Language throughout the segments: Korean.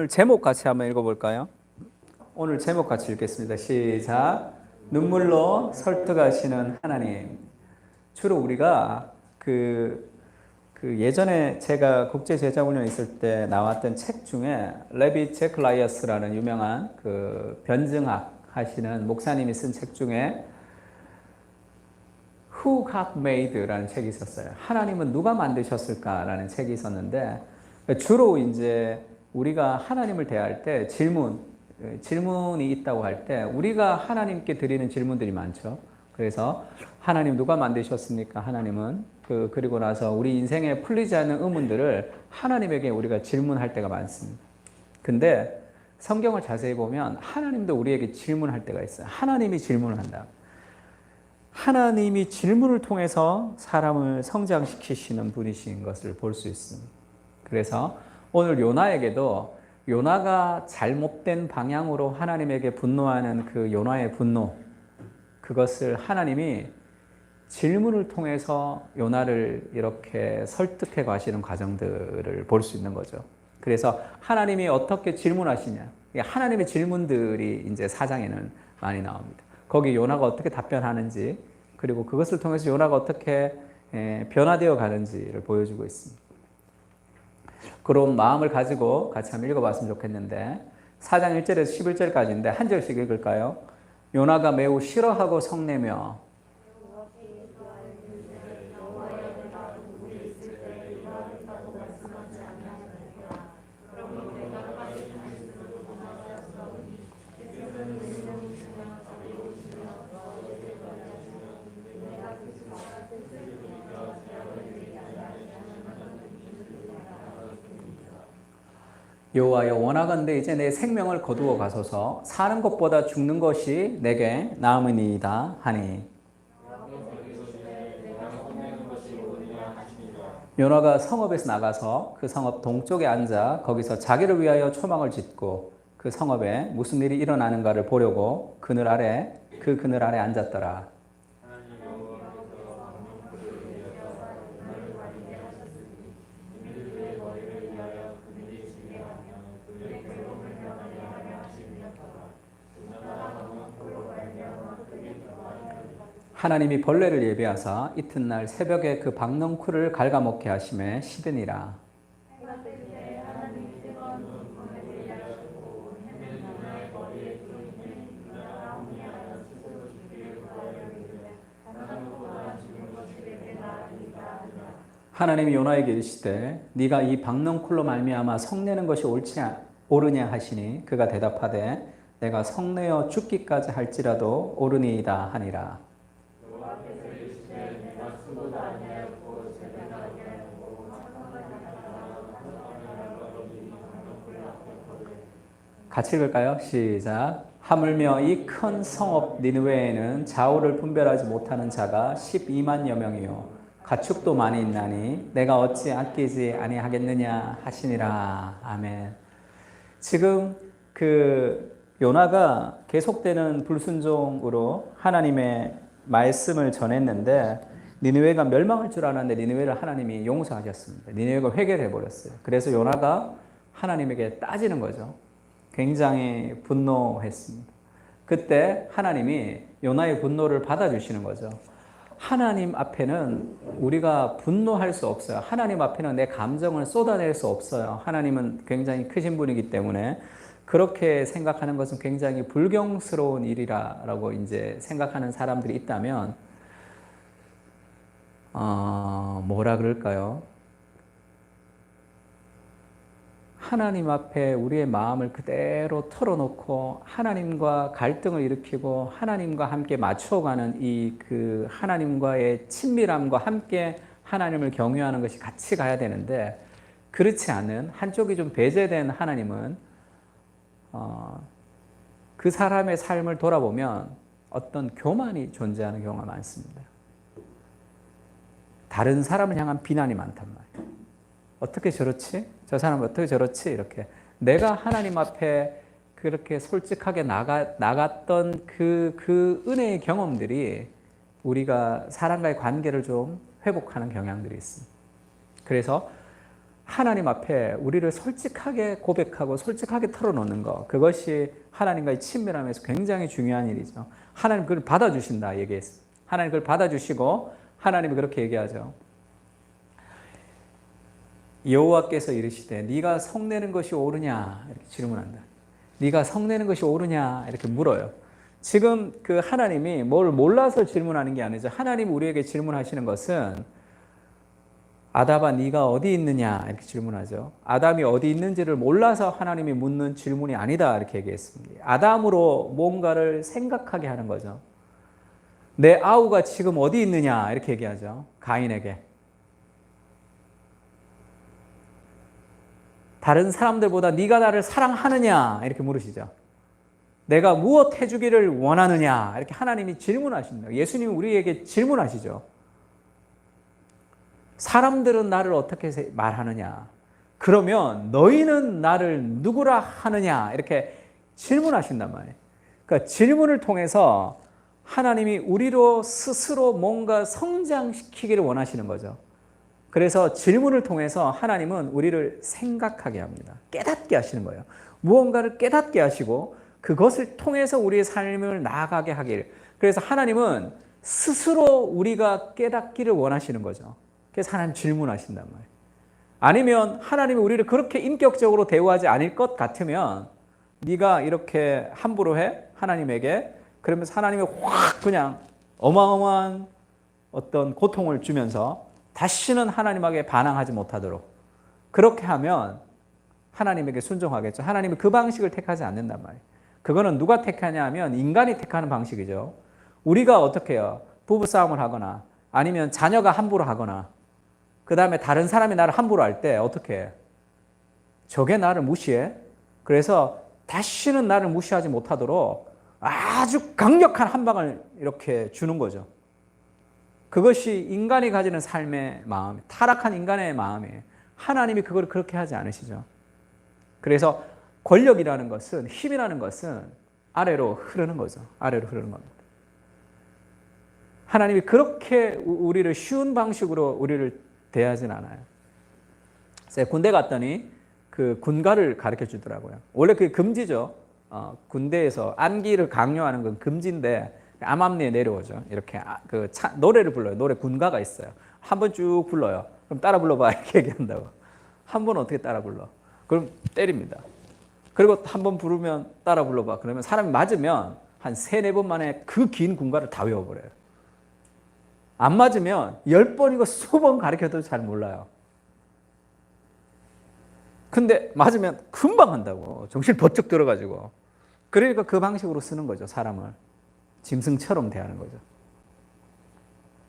오늘 제목 같이 한번 읽어볼까요? 오늘 제목 같이 읽겠습니다. 시작. 눈물로 설득하시는 하나님. 주로 우리가 예전에 제가 국제제자훈련에 있을 때 나왔던 책 중에 레비 제클라이어스라는 유명한 변증학 하시는 목사님이 쓴 책 중에 Who God Made라는 책이 있었어요. 하나님은 누가 만드셨을까라는 책이 있었는데 주로 이제 우리가 하나님을 대할 때 질문이 있다고 할 때 우리가 하나님께 드리는 질문들이 많죠. 그래서 하나님 누가 만드셨습니까? 하나님은 그리고 나서 우리 인생에 풀리지 않는 의문들을 하나님에게 우리가 질문할 때가 많습니다. 근데 성경을 자세히 보면 하나님도 우리에게 질문할 때가 있어요. 하나님이 질문을 한다. 하나님이 질문을 통해서 사람을 성장시키시는 분이신 것을 볼 수 있습니다. 그래서 오늘 요나에게도 요나가 잘못된 방향으로 하나님에게 분노하는 그 요나의 분노, 그것을 하나님이 질문을 통해서 요나를 이렇게 설득해 가시는 과정들을 볼 수 있는 거죠. 그래서 하나님이 어떻게 질문하시냐, 하나님의 질문들이 이제 4장에는 많이 나옵니다. 거기 요나가 어떻게 답변하는지, 그리고 그것을 통해서 요나가 어떻게 변화되어 가는지를 보여주고 있습니다. 그런 마음을 가지고 같이 한번 읽어봤으면 좋겠는데 4장 1절에서 11절까지인데 한 절씩 읽을까요? 요나가 매우 싫어하고 성내며 여호와여 원하건대 이제 내 생명을 거두어 가소서 사는 것보다 죽는 것이 내게 나음이니이다 하니 요나가 성읍에서 나가서 그 성읍 동쪽에 앉아 거기서 자기를 위하여 초막을 짓고 그 성읍에 무슨 일이 일어나는가를 보려고 그늘 아래 앉았더라. 하나님이 벌레를 예비하사 이튿날 새벽에 그 박넝쿨을 갉아먹게 하심에 시드니라. 하나님이 요나에게 이르시되 네가 이 박넝쿨로 말미암아 성내는 것이 옳으냐 하시니 그가 대답하되 내가 성내어 죽기까지 할지라도 옳으니이다 하니라. 같이 읽을까요? 시작. 하물며 이 큰 성읍 니느웨에는 좌우를 분별하지 못하는 자가 12만여 명이요 가축도 많이 있나니 내가 어찌 아끼지 아니하겠느냐 하시니라. 아멘. 지금 요나가 계속되는 불순종으로 하나님의 말씀을 전했는데 니느웨가 멸망할 줄 알았는데 니느웨를 하나님이 용서하셨습니다. 니느웨가 회개를 해버렸어요. 그래서 요나가 하나님에게 따지는 거죠. 굉장히 분노했습니다. 그때 하나님이 요나의 분노를 받아주시는 거죠. 하나님 앞에는 우리가 분노할 수 없어요. 하나님 앞에는 내 감정을 쏟아낼 수 없어요. 하나님은 굉장히 크신 분이기 때문에 그렇게 생각하는 것은 굉장히 불경스러운 일이라고 이제 생각하는 사람들이 있다면 뭐라 그럴까요? 하나님 앞에 우리의 마음을 그대로 털어놓고 하나님과 갈등을 일으키고 하나님과 함께 맞춰가는 하나님과의 친밀함과 함께 하나님을 경유하는 것이 같이 가야 되는데 그렇지 않은 한쪽이 좀 배제된 하나님은 그 사람의 삶을 돌아보면 어떤 교만이 존재하는 경우가 많습니다. 다른 사람을 향한 비난이 많단 말이에요. 어떻게 저렇지? 저 사람은 어떻게 저렇지? 이렇게 내가 하나님 앞에 그렇게 솔직하게 나갔던 그 은혜의 경험들이 우리가 사람과의 관계를 좀 회복하는 경향들이 있습니다. 그래서 하나님 앞에 우리를 솔직하게 고백하고 솔직하게 털어놓는 것, 그것이 하나님과의 친밀함에서 굉장히 중요한 일이죠. 하나님 그걸 받아주신다 얘기했어요. 하나님 그걸 받아주시고 하나님이 그렇게 얘기하죠. 여호와께서 이르시되 네가 성내는 것이 옳으냐 이렇게 질문한다. 네가 성내는 것이 옳으냐 이렇게 물어요. 지금 그 하나님이 뭘 몰라서 질문하는 게 아니죠. 하나님 우리에게 질문하시는 것은 아담아 네가 어디 있느냐 이렇게 질문하죠. 아담이 어디 있는지를 몰라서 하나님이 묻는 질문이 아니다 이렇게 얘기했습니다. 아담으로 뭔가를 생각하게 하는 거죠. 내 아우가 지금 어디 있느냐 이렇게 얘기하죠. 가인에게. 다른 사람들보다 네가 나를 사랑하느냐 이렇게 물으시죠. 내가 무엇 해주기를 원하느냐 이렇게 하나님이 질문하십니다. 예수님이 우리에게 질문하시죠. 사람들은 나를 어떻게 말하느냐? 그러면 너희는 나를 누구라 하느냐? 이렇게 질문하신단 말이에요. 그러니까 질문을 통해서 하나님이 우리로 스스로 뭔가 성장시키기를 원하시는 거죠. 그래서 질문을 통해서 하나님은 우리를 생각하게 합니다. 깨닫게 하시는 거예요. 무언가를 깨닫게 하시고 그것을 통해서 우리의 삶을 나아가게 하길. 그래서 하나님은 스스로 우리가 깨닫기를 원하시는 거죠. 그래서 하나님 질문하신단 말이에요. 아니면 하나님이 우리를 그렇게 인격적으로 대우하지 않을 것 같으면 네가 이렇게 함부로 해? 하나님에게. 그러면서 하나님이 확 그냥 어마어마한 어떤 고통을 주면서 다시는 하나님에게 반항하지 못하도록 그렇게 하면 하나님에게 순종하겠죠. 하나님이 그 방식을 택하지 않는단 말이에요. 그거는 누가 택하냐 하면 인간이 택하는 방식이죠. 우리가 어떻게 해요? 부부싸움을 하거나 아니면 자녀가 함부로 하거나 그 다음에 다른 사람이 나를 함부로 할 때 어떻게 해? 저게 나를 무시해? 그래서 다시는 나를 무시하지 못하도록 아주 강력한 한 방을 이렇게 주는 거죠. 그것이 인간이 가지는 삶의 마음, 타락한 인간의 마음이에요. 하나님이 그걸 그렇게 하지 않으시죠. 그래서 권력이라는 것은, 힘이라는 것은 아래로 흐르는 거죠. 아래로 흐르는 겁니다. 하나님이 그렇게 우리를 쉬운 방식으로 우리를 대하진 않아요. 제가 군대 갔더니 그 군가를 가르쳐 주더라고요. 원래 그게 금지죠. 군대에서 암기를 강요하는 건 금지인데 암암리에 내려오죠. 이렇게 노래를 불러요. 노래 군가가 있어요. 한 번 쭉 불러요. 그럼 따라 불러봐 이렇게 얘기한다고. 한 번 어떻게 따라 불러? 그럼 때립니다. 그리고 한 번 부르면 따라 불러봐. 그러면 사람이 맞으면 한 3-4번 만에 그 긴 군가를 다 외워버려요. 안 맞으면 10번이고 20번 가르쳐도 잘 몰라요. 근데 맞으면 금방 한다고. 정신 번쩍 들어가지고. 그러니까 그 방식으로 쓰는 거죠. 사람을. 짐승처럼 대하는 거죠.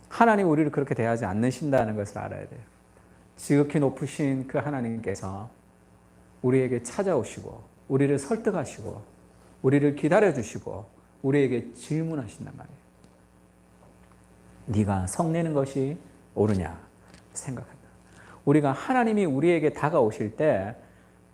하나님 우리를 그렇게 대하지 않으신다는 것을 알아야 돼요. 지극히 높으신 그 하나님께서 우리에게 찾아오시고 우리를 설득하시고 우리를 기다려주시고 우리에게 질문하신단 말이에요. 네가 성내는 것이 옳으냐 생각한다. 우리가 하나님이 우리에게 다가오실 때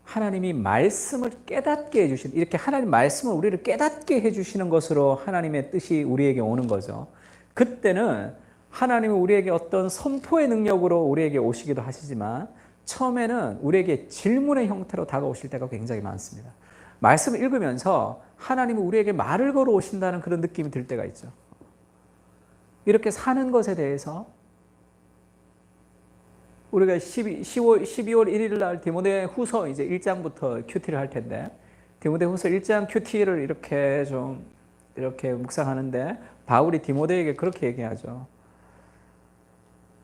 하나님이 말씀을 깨닫게 해주시는, 이렇게 하나님 말씀을 우리를 깨닫게 해주시는 것으로 하나님의 뜻이 우리에게 오는 거죠. 그때는 하나님이 우리에게 어떤 선포의 능력으로 우리에게 오시기도 하시지만 처음에는 우리에게 질문의 형태로 다가오실 때가 굉장히 많습니다. 말씀을 읽으면서 하나님이 우리에게 말을 걸어 오신다는 그런 느낌이 들 때가 있죠. 이렇게 사는 것에 대해서 우리가 12월 1일 날 디모데 후서 이제 1장부터 큐티를 할 텐데 디모데 후서 1장 큐티를 이렇게 묵상하는데 바울이 디모데에게 그렇게 얘기하죠.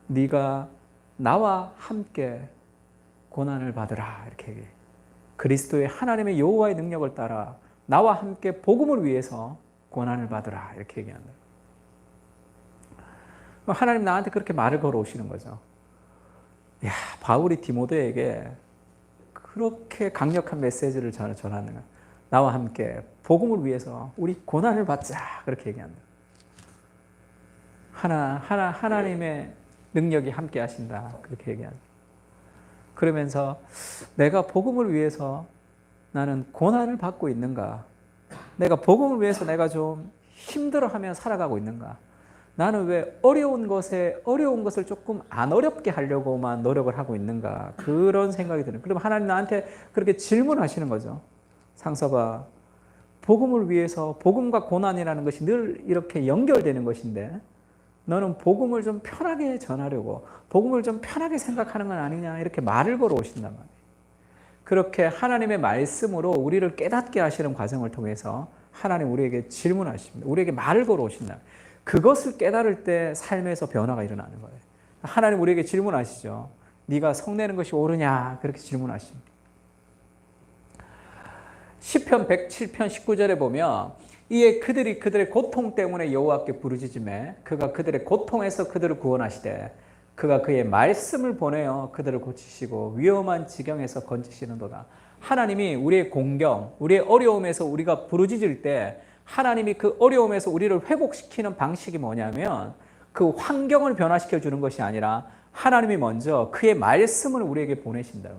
네가 나와 함께 고난을 받으라 이렇게 얘기해. 그리스도의 하나님의 여호와의 능력을 따라 나와 함께 복음을 위해서 고난을 받으라 이렇게 얘기한다. 하나님 나한테 그렇게 말을 걸어오시는 거죠. 야, 바울이 디모데에게 그렇게 강력한 메시지를 전하는 거야. 나와 함께 복음을 위해서 우리 고난을 받자 그렇게 얘기한다. 하나님의 능력이 함께 하신다 그렇게 얘기한다. 그러면서 내가 복음을 위해서 나는 고난을 받고 있는가? 내가 복음을 위해서 내가 좀 힘들어하며 살아가고 있는가? 나는 왜 어려운 것을 조금 안 어렵게 하려고만 노력을 하고 있는가? 그런 생각이 드는. 그럼 하나님 나한테 그렇게 질문하시는 거죠. 상서가 복음을 위해서 복음과 고난이라는 것이 늘 이렇게 연결되는 것인데 너는 복음을 좀 편하게 전하려고 복음을 좀 편하게 생각하는 건 아니냐 이렇게 말을 걸어 오신단 말이에요. 그렇게 하나님의 말씀으로 우리를 깨닫게 하시는 과정을 통해서 하나님 우리에게 질문하십니다. 우리에게 말을 걸어 오신다. 그것을 깨달을 때 삶에서 변화가 일어나는 거예요. 하나님 우리에게 질문하시죠. 네가 성내는 것이 옳으냐 그렇게 질문하십니다. 시편 107편 19절에 보면 이에 그들이 그들의 고통 때문에 여호와께 부르짖으매 그가 그들의 고통에서 그들을 구원하시되 그가 그의 말씀을 보내어 그들을 고치시고 위험한 지경에서 건지시는도다. 하나님이 우리의 공경, 우리의 어려움에서 우리가 부르짖을 때 하나님이 그 어려움에서 우리를 회복시키는 방식이 뭐냐면 그 환경을 변화시켜 주는 것이 아니라 하나님이 먼저 그의 말씀을 우리에게 보내신다.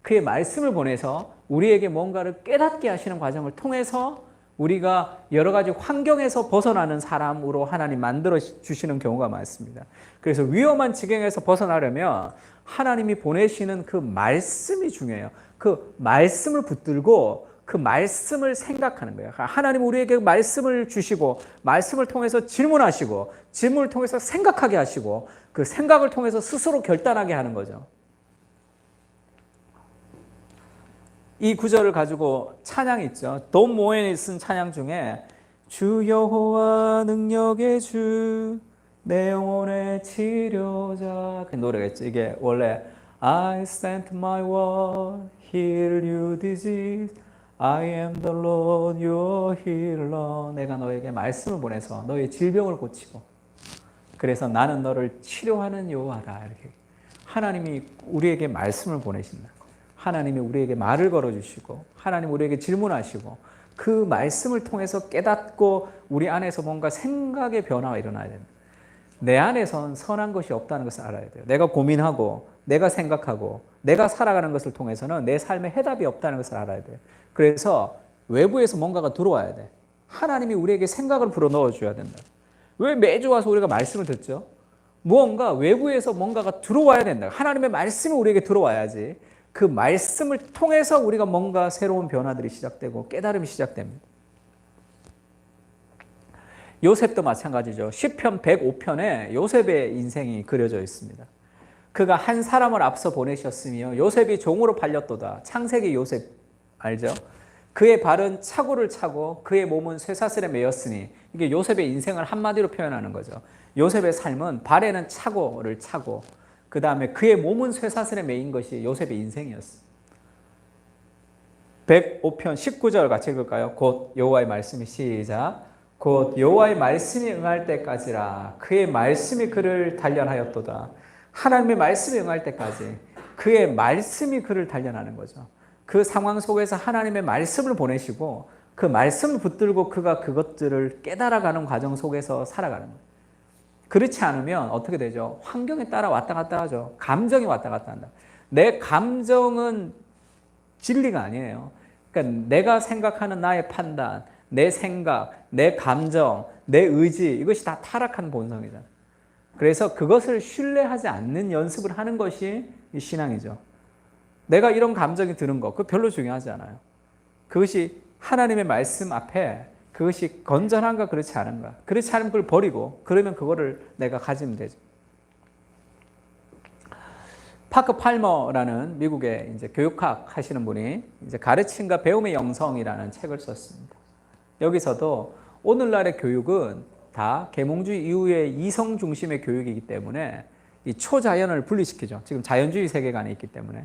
그의 말씀을 보내서 우리에게 뭔가를 깨닫게 하시는 과정을 통해서 우리가 여러 가지 환경에서 벗어나는 사람으로 하나님 만들어 주시는 경우가 많습니다. 그래서 위험한 지경에서 벗어나려면 하나님이 보내시는 그 말씀이 중요해요. 그 말씀을 붙들고 그 말씀을 생각하는 거예요. 하나님 우리에게 말씀을 주시고 말씀을 통해서 질문하시고 질문을 통해서 생각하게 하시고 그 생각을 통해서 스스로 결단하게 하는 거죠. 이 구절을 가지고 찬양이 있죠. 돈 모엔이 쓴 찬양 중에 주 여호와 능력의 주 내 영혼의 치료자 그 노래가 있죠. 이게 원래 I sent my word, heal you disease. I am the Lord, your healer. 내가 너에게 말씀을 보내서 너의 질병을 고치고 그래서 나는 너를 치료하는 여호와다. 이렇게 하나님이 우리에게 말씀을 보내신다. 하나님이 우리에게 말을 걸어주시고 하나님 우리에게 질문하시고 그 말씀을 통해서 깨닫고 우리 안에서 뭔가 생각의 변화가 일어나야 됩니다. 내 안에선 선한 것이 없다는 것을 알아야 돼요. 내가 고민하고 내가 생각하고 내가 살아가는 것을 통해서는 내 삶에 해답이 없다는 것을 알아야 돼요. 그래서 외부에서 뭔가가 들어와야 돼. 하나님이 우리에게 생각을 불어넣어 줘야 된다. 왜 매주 와서 우리가 말씀을 듣죠? 무언가 외부에서 뭔가가 들어와야 된다. 하나님의 말씀이 우리에게 들어와야지 그 말씀을 통해서 우리가 뭔가 새로운 변화들이 시작되고 깨달음이 시작됩니다. 요셉도 마찬가지죠. 시편 105편에 요셉의 인생이 그려져 있습니다. 그가 한 사람을 앞서 보내셨으며 요셉이 종으로 팔렸도다. 창세기 요셉 알죠? 그의 발은 차고를 차고 그의 몸은 쇠사슬에 매였으니 이게 요셉의 인생을 한마디로 표현하는 거죠. 요셉의 삶은 발에는 차고를 차고 그 다음에 그의 몸은 쇠사슬에 매인 것이 요셉의 인생이었어요. 105편 19절 같이 읽을까요? 곧 여호와의 말씀이 시작. 곧 여호와의 말씀이 응할 때까지라 그의 말씀이 그를 단련하였도다. 하나님의 말씀이 응할 때까지 그의 말씀이 그를 단련하는 거죠. 그 상황 속에서 하나님의 말씀을 보내시고 그 말씀을 붙들고 그가 그것들을 깨달아가는 과정 속에서 살아가는 거예요. 그렇지 않으면 어떻게 되죠? 환경에 따라 왔다 갔다 하죠. 감정이 왔다 갔다 한다. 내 감정은 진리가 아니에요. 그러니까 내가 생각하는 나의 판단, 내 생각, 내 감정, 내 의지 이것이 다 타락한 본성이잖아요. 그래서 그것을 신뢰하지 않는 연습을 하는 것이 신앙이죠. 내가 이런 감정이 드는 거 그거 별로 중요하지 않아요. 그것이 하나님의 말씀 앞에 그것이 건전한가 그렇지 않은가. 그렇지 않으면 그걸 버리고 그러면 그거를 내가 가지면 되죠. 파크 팔머라는 미국의 이제 교육학 하시는 분이 이제 가르침과 배움의 영성이라는 책을 썼습니다. 여기서도 오늘날의 교육은 다 계몽주의 이후의 이성 중심의 교육이기 때문에 이 초자연을 분리시키죠. 지금 자연주의 세계관에 있기 때문에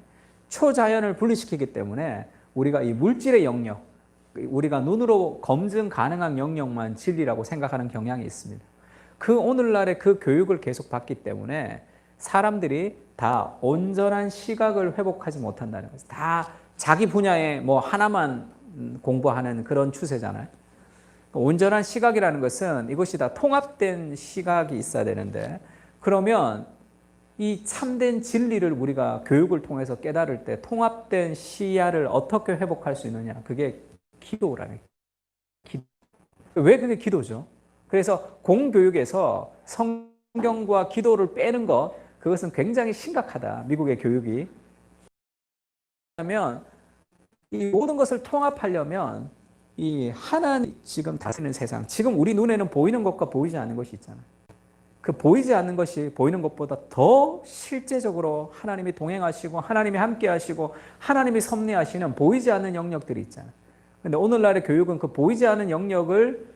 초자연을 분리시키기 때문에 우리가 이 물질의 영역, 우리가 눈으로 검증 가능한 영역만 진리라고 생각하는 경향이 있습니다. 그 오늘날의 그 교육을 계속 받기 때문에 사람들이 다 온전한 시각을 회복하지 못한다는 거죠. 다 자기 분야에 뭐 하나만 공부하는 그런 추세잖아요. 온전한 시각이라는 것은 이것이 다 통합된 시각이 있어야 되는데 그러면 이 참된 진리를 우리가 교육을 통해서 깨달을 때 통합된 시야를 어떻게 회복할 수 있느냐. 그게 기도라는 거예요. 왜 그게 기도죠? 그래서 공교육에서 성경과 기도를 빼는 것, 그것은 굉장히 심각하다. 미국의 교육이. 그러면 이 모든 것을 통합하려면 이 하나님 지금 다스리는 세상, 지금 우리 눈에는 보이는 것과 보이지 않는 것이 있잖아요. 그 보이지 않는 것이 보이는 것보다 더 실제적으로 하나님이 동행하시고 하나님이 함께 하시고 하나님이 섭리하시는 보이지 않는 영역들이 있잖아요. 근데 오늘날의 교육은 그 보이지 않는 영역을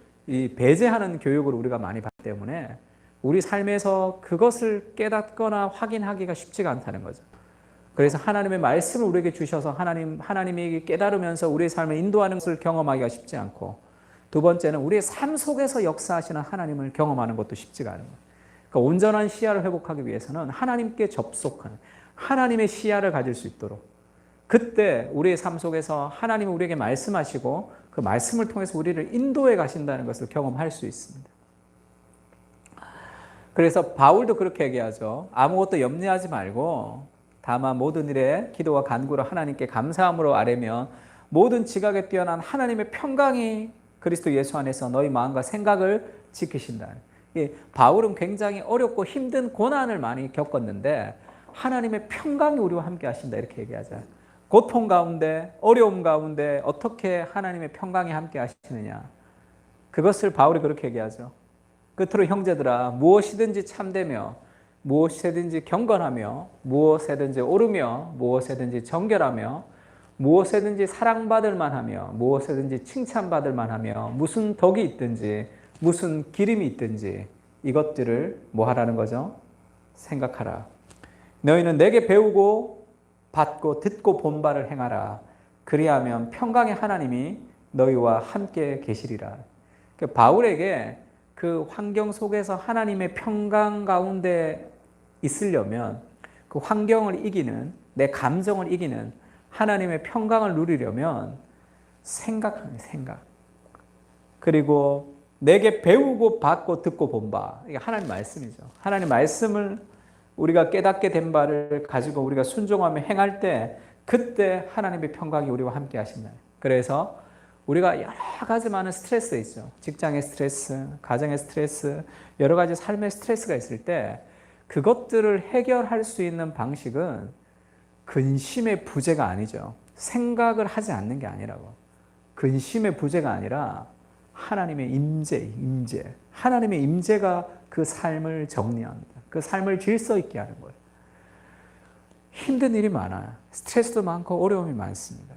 배제하는 교육을 우리가 많이 받기 때문에 우리 삶에서 그것을 깨닫거나 확인하기가 쉽지가 않다는 거죠. 그래서 하나님의 말씀을 우리에게 주셔서 하나님이 깨달으면서 우리의 삶을 인도하는 것을 경험하기가 쉽지 않고, 두 번째는 우리의 삶 속에서 역사하시는 하나님을 경험하는 것도 쉽지가 않은 거예요. 그러니까 온전한 시야를 회복하기 위해서는 하나님께 접속하는 하나님의 시야를 가질 수 있도록, 그때 우리의 삶 속에서 하나님이 우리에게 말씀하시고 그 말씀을 통해서 우리를 인도해 가신다는 것을 경험할 수 있습니다. 그래서 바울도 그렇게 얘기하죠. 아무것도 염려하지 말고 다만 모든 일에 기도와 간구로 하나님께 감사함으로 아뢰면 모든 지각에 뛰어난 하나님의 평강이 그리스도 예수 안에서 너희 마음과 생각을 지키신다. 바울은 굉장히 어렵고 힘든 고난을 많이 겪었는데 하나님의 평강이 우리와 함께 하신다 이렇게 얘기하죠. 고통 가운데, 어려움 가운데 어떻게 하나님의 평강이 함께 하시느냐. 그것을 바울이 그렇게 얘기하죠. 끝으로 형제들아, 무엇이든지 참되며 무엇이든지 경건하며 무엇이든지 옳으며 무엇이든지 정결하며 무엇이든지 사랑받을 만하며 무엇이든지 칭찬받을 만하며 무슨 덕이 있든지 무슨 기림이 있든지 이것들을 뭐 하라는 거죠? 생각하라. 너희는 내게 배우고 받고 듣고 본 바를 행하라. 그리하면 평강의 하나님이 너희와 함께 계시리라. 바울에게 그 환경 속에서 하나님의 평강 가운데 있으려면, 그 환경을 이기는, 내 감정을 이기는 하나님의 평강을 누리려면 생각하는 생각. 그리고 내게 배우고 받고 듣고 본 바. 이게 하나님 말씀이죠. 하나님 말씀을 우리가 깨닫게 된 바를 가지고 우리가 순종하며 행할 때 그때 하나님의 평강이 우리와 함께 하신다. 그래서 우리가 여러 가지 많은 스트레스 있죠. 직장의 스트레스, 가정의 스트레스, 여러 가지 삶의 스트레스가 있을 때 그것들을 해결할 수 있는 방식은 근심의 부재가 아니죠. 생각을 하지 않는 게 아니라고. 근심의 부재가 아니라 하나님의 임재. 하나님의 임재가 그 삶을 정리합니다. 그 삶을 질서 있게 하는 거예요. 힘든 일이 많아요. 스트레스도 많고 어려움이 많습니다.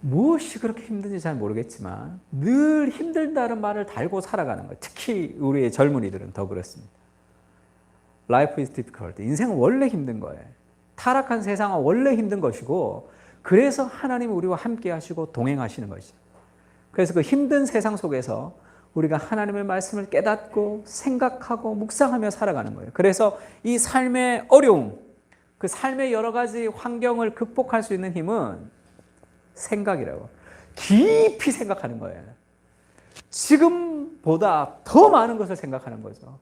무엇이 그렇게 힘든지 잘 모르겠지만 늘 힘들다는 말을 달고 살아가는 거예요. 특히 우리의 젊은이들은 더 그렇습니다. Life is difficult. 인생은 원래 힘든 거예요. 타락한 세상은 원래 힘든 것이고 그래서 하나님이 우리와 함께 하시고 동행하시는 것이죠. 그래서 그 힘든 세상 속에서 우리가 하나님의 말씀을 깨닫고 생각하고 묵상하며 살아가는 거예요. 그래서 이 삶의 어려움, 그 삶의 여러 가지 환경을 극복할 수 있는 힘은 생각이라고. 깊이 생각하는 거예요. 지금보다 더 많은 것을 생각하는 거죠.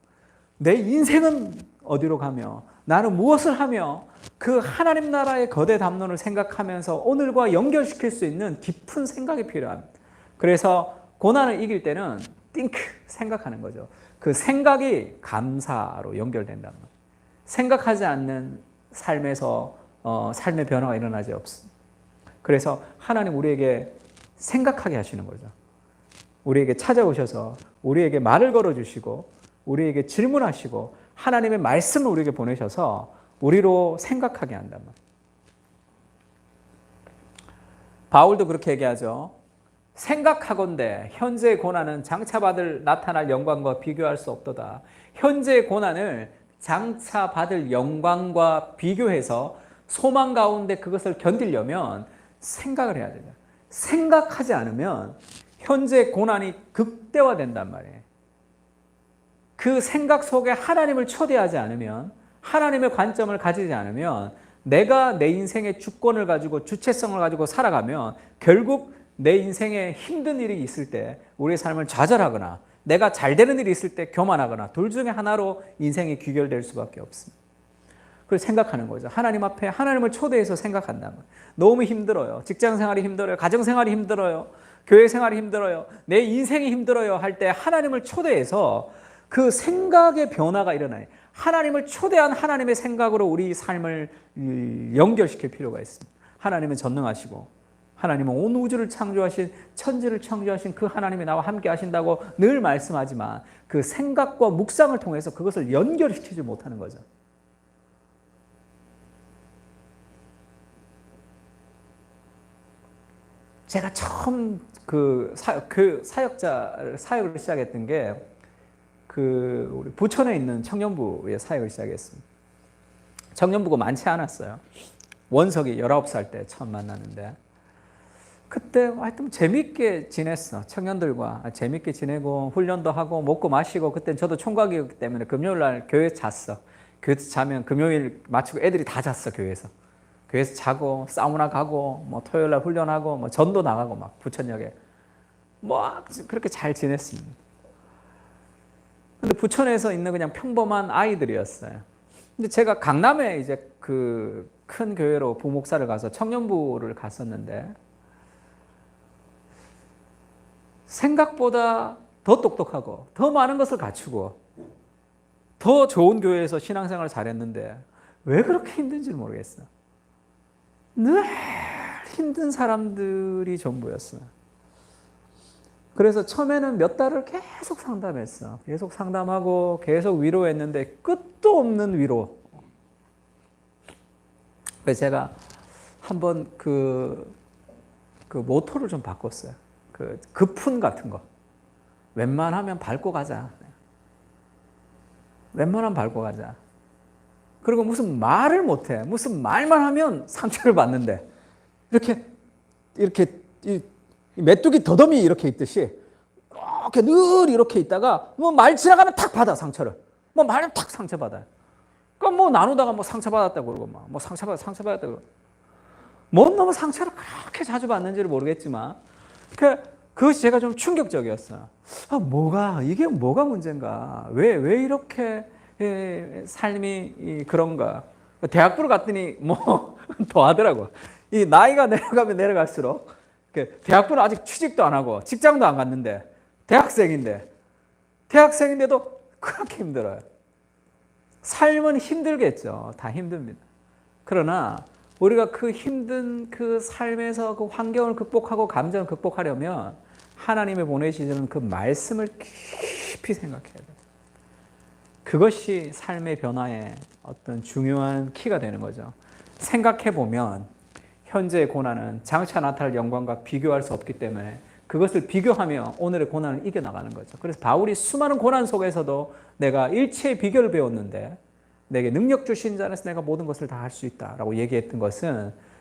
내 인생은 어디로 가며 나는 무엇을 하며 그 하나님 나라의 거대 담론을 생각하면서 오늘과 연결시킬 수 있는 깊은 생각이 필요합니다. 그래서 고난을 이길 때는 think, 생각하는 거죠. 그 생각이 감사로 연결된다는 거예요. 생각하지 않는 삶에서 삶의 변화가 일어나지 없습니다. 그래서 하나님 우리에게 생각하게 하시는 거죠. 우리에게 찾아오셔서 우리에게 말을 걸어주시고 우리에게 질문하시고 하나님의 말씀을 우리에게 보내셔서 우리로 생각하게 한단 말이에요. 바울도 그렇게 얘기하죠. 생각하건대 현재의 고난은 장차 받을 나타날 영광과 비교할 수 없도다. 현재의 고난을 장차 받을 영광과 비교해서 소망 가운데 그것을 견디려면 생각을 해야 돼요. 생각하지 않으면 현재 고난이 극대화된단 말이에요. 그 생각 속에 하나님을 초대하지 않으면, 하나님의 관점을 가지지 않으면 내가 내 인생의 주권을 가지고 주체성을 가지고 살아가면 결국 내 인생에 힘든 일이 있을 때 우리의 삶을 좌절하거나 내가 잘 되는 일이 있을 때 교만하거나 둘 중에 하나로 인생이 귀결될 수밖에 없습니다. 그래서 생각하는 거죠. 하나님 앞에 하나님을 초대해서 생각한다는 거예요. 너무 힘들어요. 직장 생활이 힘들어요. 가정 생활이 힘들어요. 교회 생활이 힘들어요. 내 인생이 힘들어요. 할 때 하나님을 초대해서 그 생각의 변화가 일어나요. 하나님을 초대한 하나님의 생각으로 우리 삶을 연결시킬 필요가 있습니다. 하나님은 전능하시고 하나님은 온 우주를 창조하신 천지를 창조하신 그 하나님이 나와 함께 하신다고 늘 말씀하지만 그 생각과 묵상을 통해서 그것을 연결시키지 못하는 거죠. 제가 처음 사역을 시작했던 게 우리 부천에 있는 청년부의 사역을 시작했습니다. 청년부가 많지 않았어요. 원석이 19살 때 처음 만났는데 그때 하여튼 재밌게 지냈어. 청년들과 재밌게 지내고 훈련도 하고 먹고 마시고 그때 저도 총각이었기 때문에 금요일 날 교회 잤어. 교회에서 자면 금요일 마치고 애들이 다 잤어. 교회에서 자고 사우나 가고 뭐 토요일 날 훈련하고 뭐 전도 나가고 막 부천역에 뭐 그렇게 잘 지냈습니다. 근데 부천에서 있는 그냥 평범한 아이들이었어요. 근데 제가 강남에 이제 그 큰 교회로 부목사를 가서 청년부를 갔었는데 생각보다 더 똑똑하고 더 많은 것을 갖추고 더 좋은 교회에서 신앙생활을 잘했는데 왜 그렇게 힘든지 모르겠어요. 늘 힘든 사람들이 전부였어요. 그래서 처음에는 몇 달을 계속 상담했어. 계속 상담하고 계속 위로했는데 끝도 없는 위로. 그래서 제가 한번 그 모토를 좀 바꿨어요. 급훈 같은 거. 웬만하면 밟고 가자. 웬만하면 밟고 가자. 그리고 무슨 말을 못해. 무슨 말만 하면 상처를 받는데. 이렇게 메뚜기 더듬이 이렇게 있듯이 이렇게 늘 이렇게 있다가 뭐 말 지나가면 탁 받아 상처를. 뭐 말은 탁 상처 받아요. 그러니까 뭐 나누다가 뭐 상처 받았다고 그러고 뭐 상처 받았다고 그러고. 뭔 놈의 상처를 그렇게 자주 받는지를 모르겠지만 그것이 제가 좀 충격적이었어요. 이게 뭐가 문제인가? 왜 이렇게 삶이 그런가? 대학부를 갔더니 뭐 더 하더라고. 이 나이가 내려가면 내려갈수록 대학부는 아직 취직도 안 하고 직장도 안 갔는데 대학생인데도 그렇게 힘들어요. 삶은 힘들겠죠. 다 힘듭니다. 그러나 우리가 그 힘든 그 삶에서 그 환경을 극복하고 감정을 극복하려면 하나님이 보내시는 그 말씀을 깊이 생각해야 돼요. 그것이 삶의 변화의 어떤 중요한 키가 되는 거죠. 생각해 보면 현재의 고난은 장차 나타날 영광과 비교할 수 없기 때문에 그것을 비교하며 오늘의 고난을 이겨나가는 거죠. 그래서 바울이 수많은 고난 속에서도 내가 일체의 비결을 배웠는데 내게 능력 주신 자 안에서 내가 모든 것을 다 할 수 있다라고 얘기했던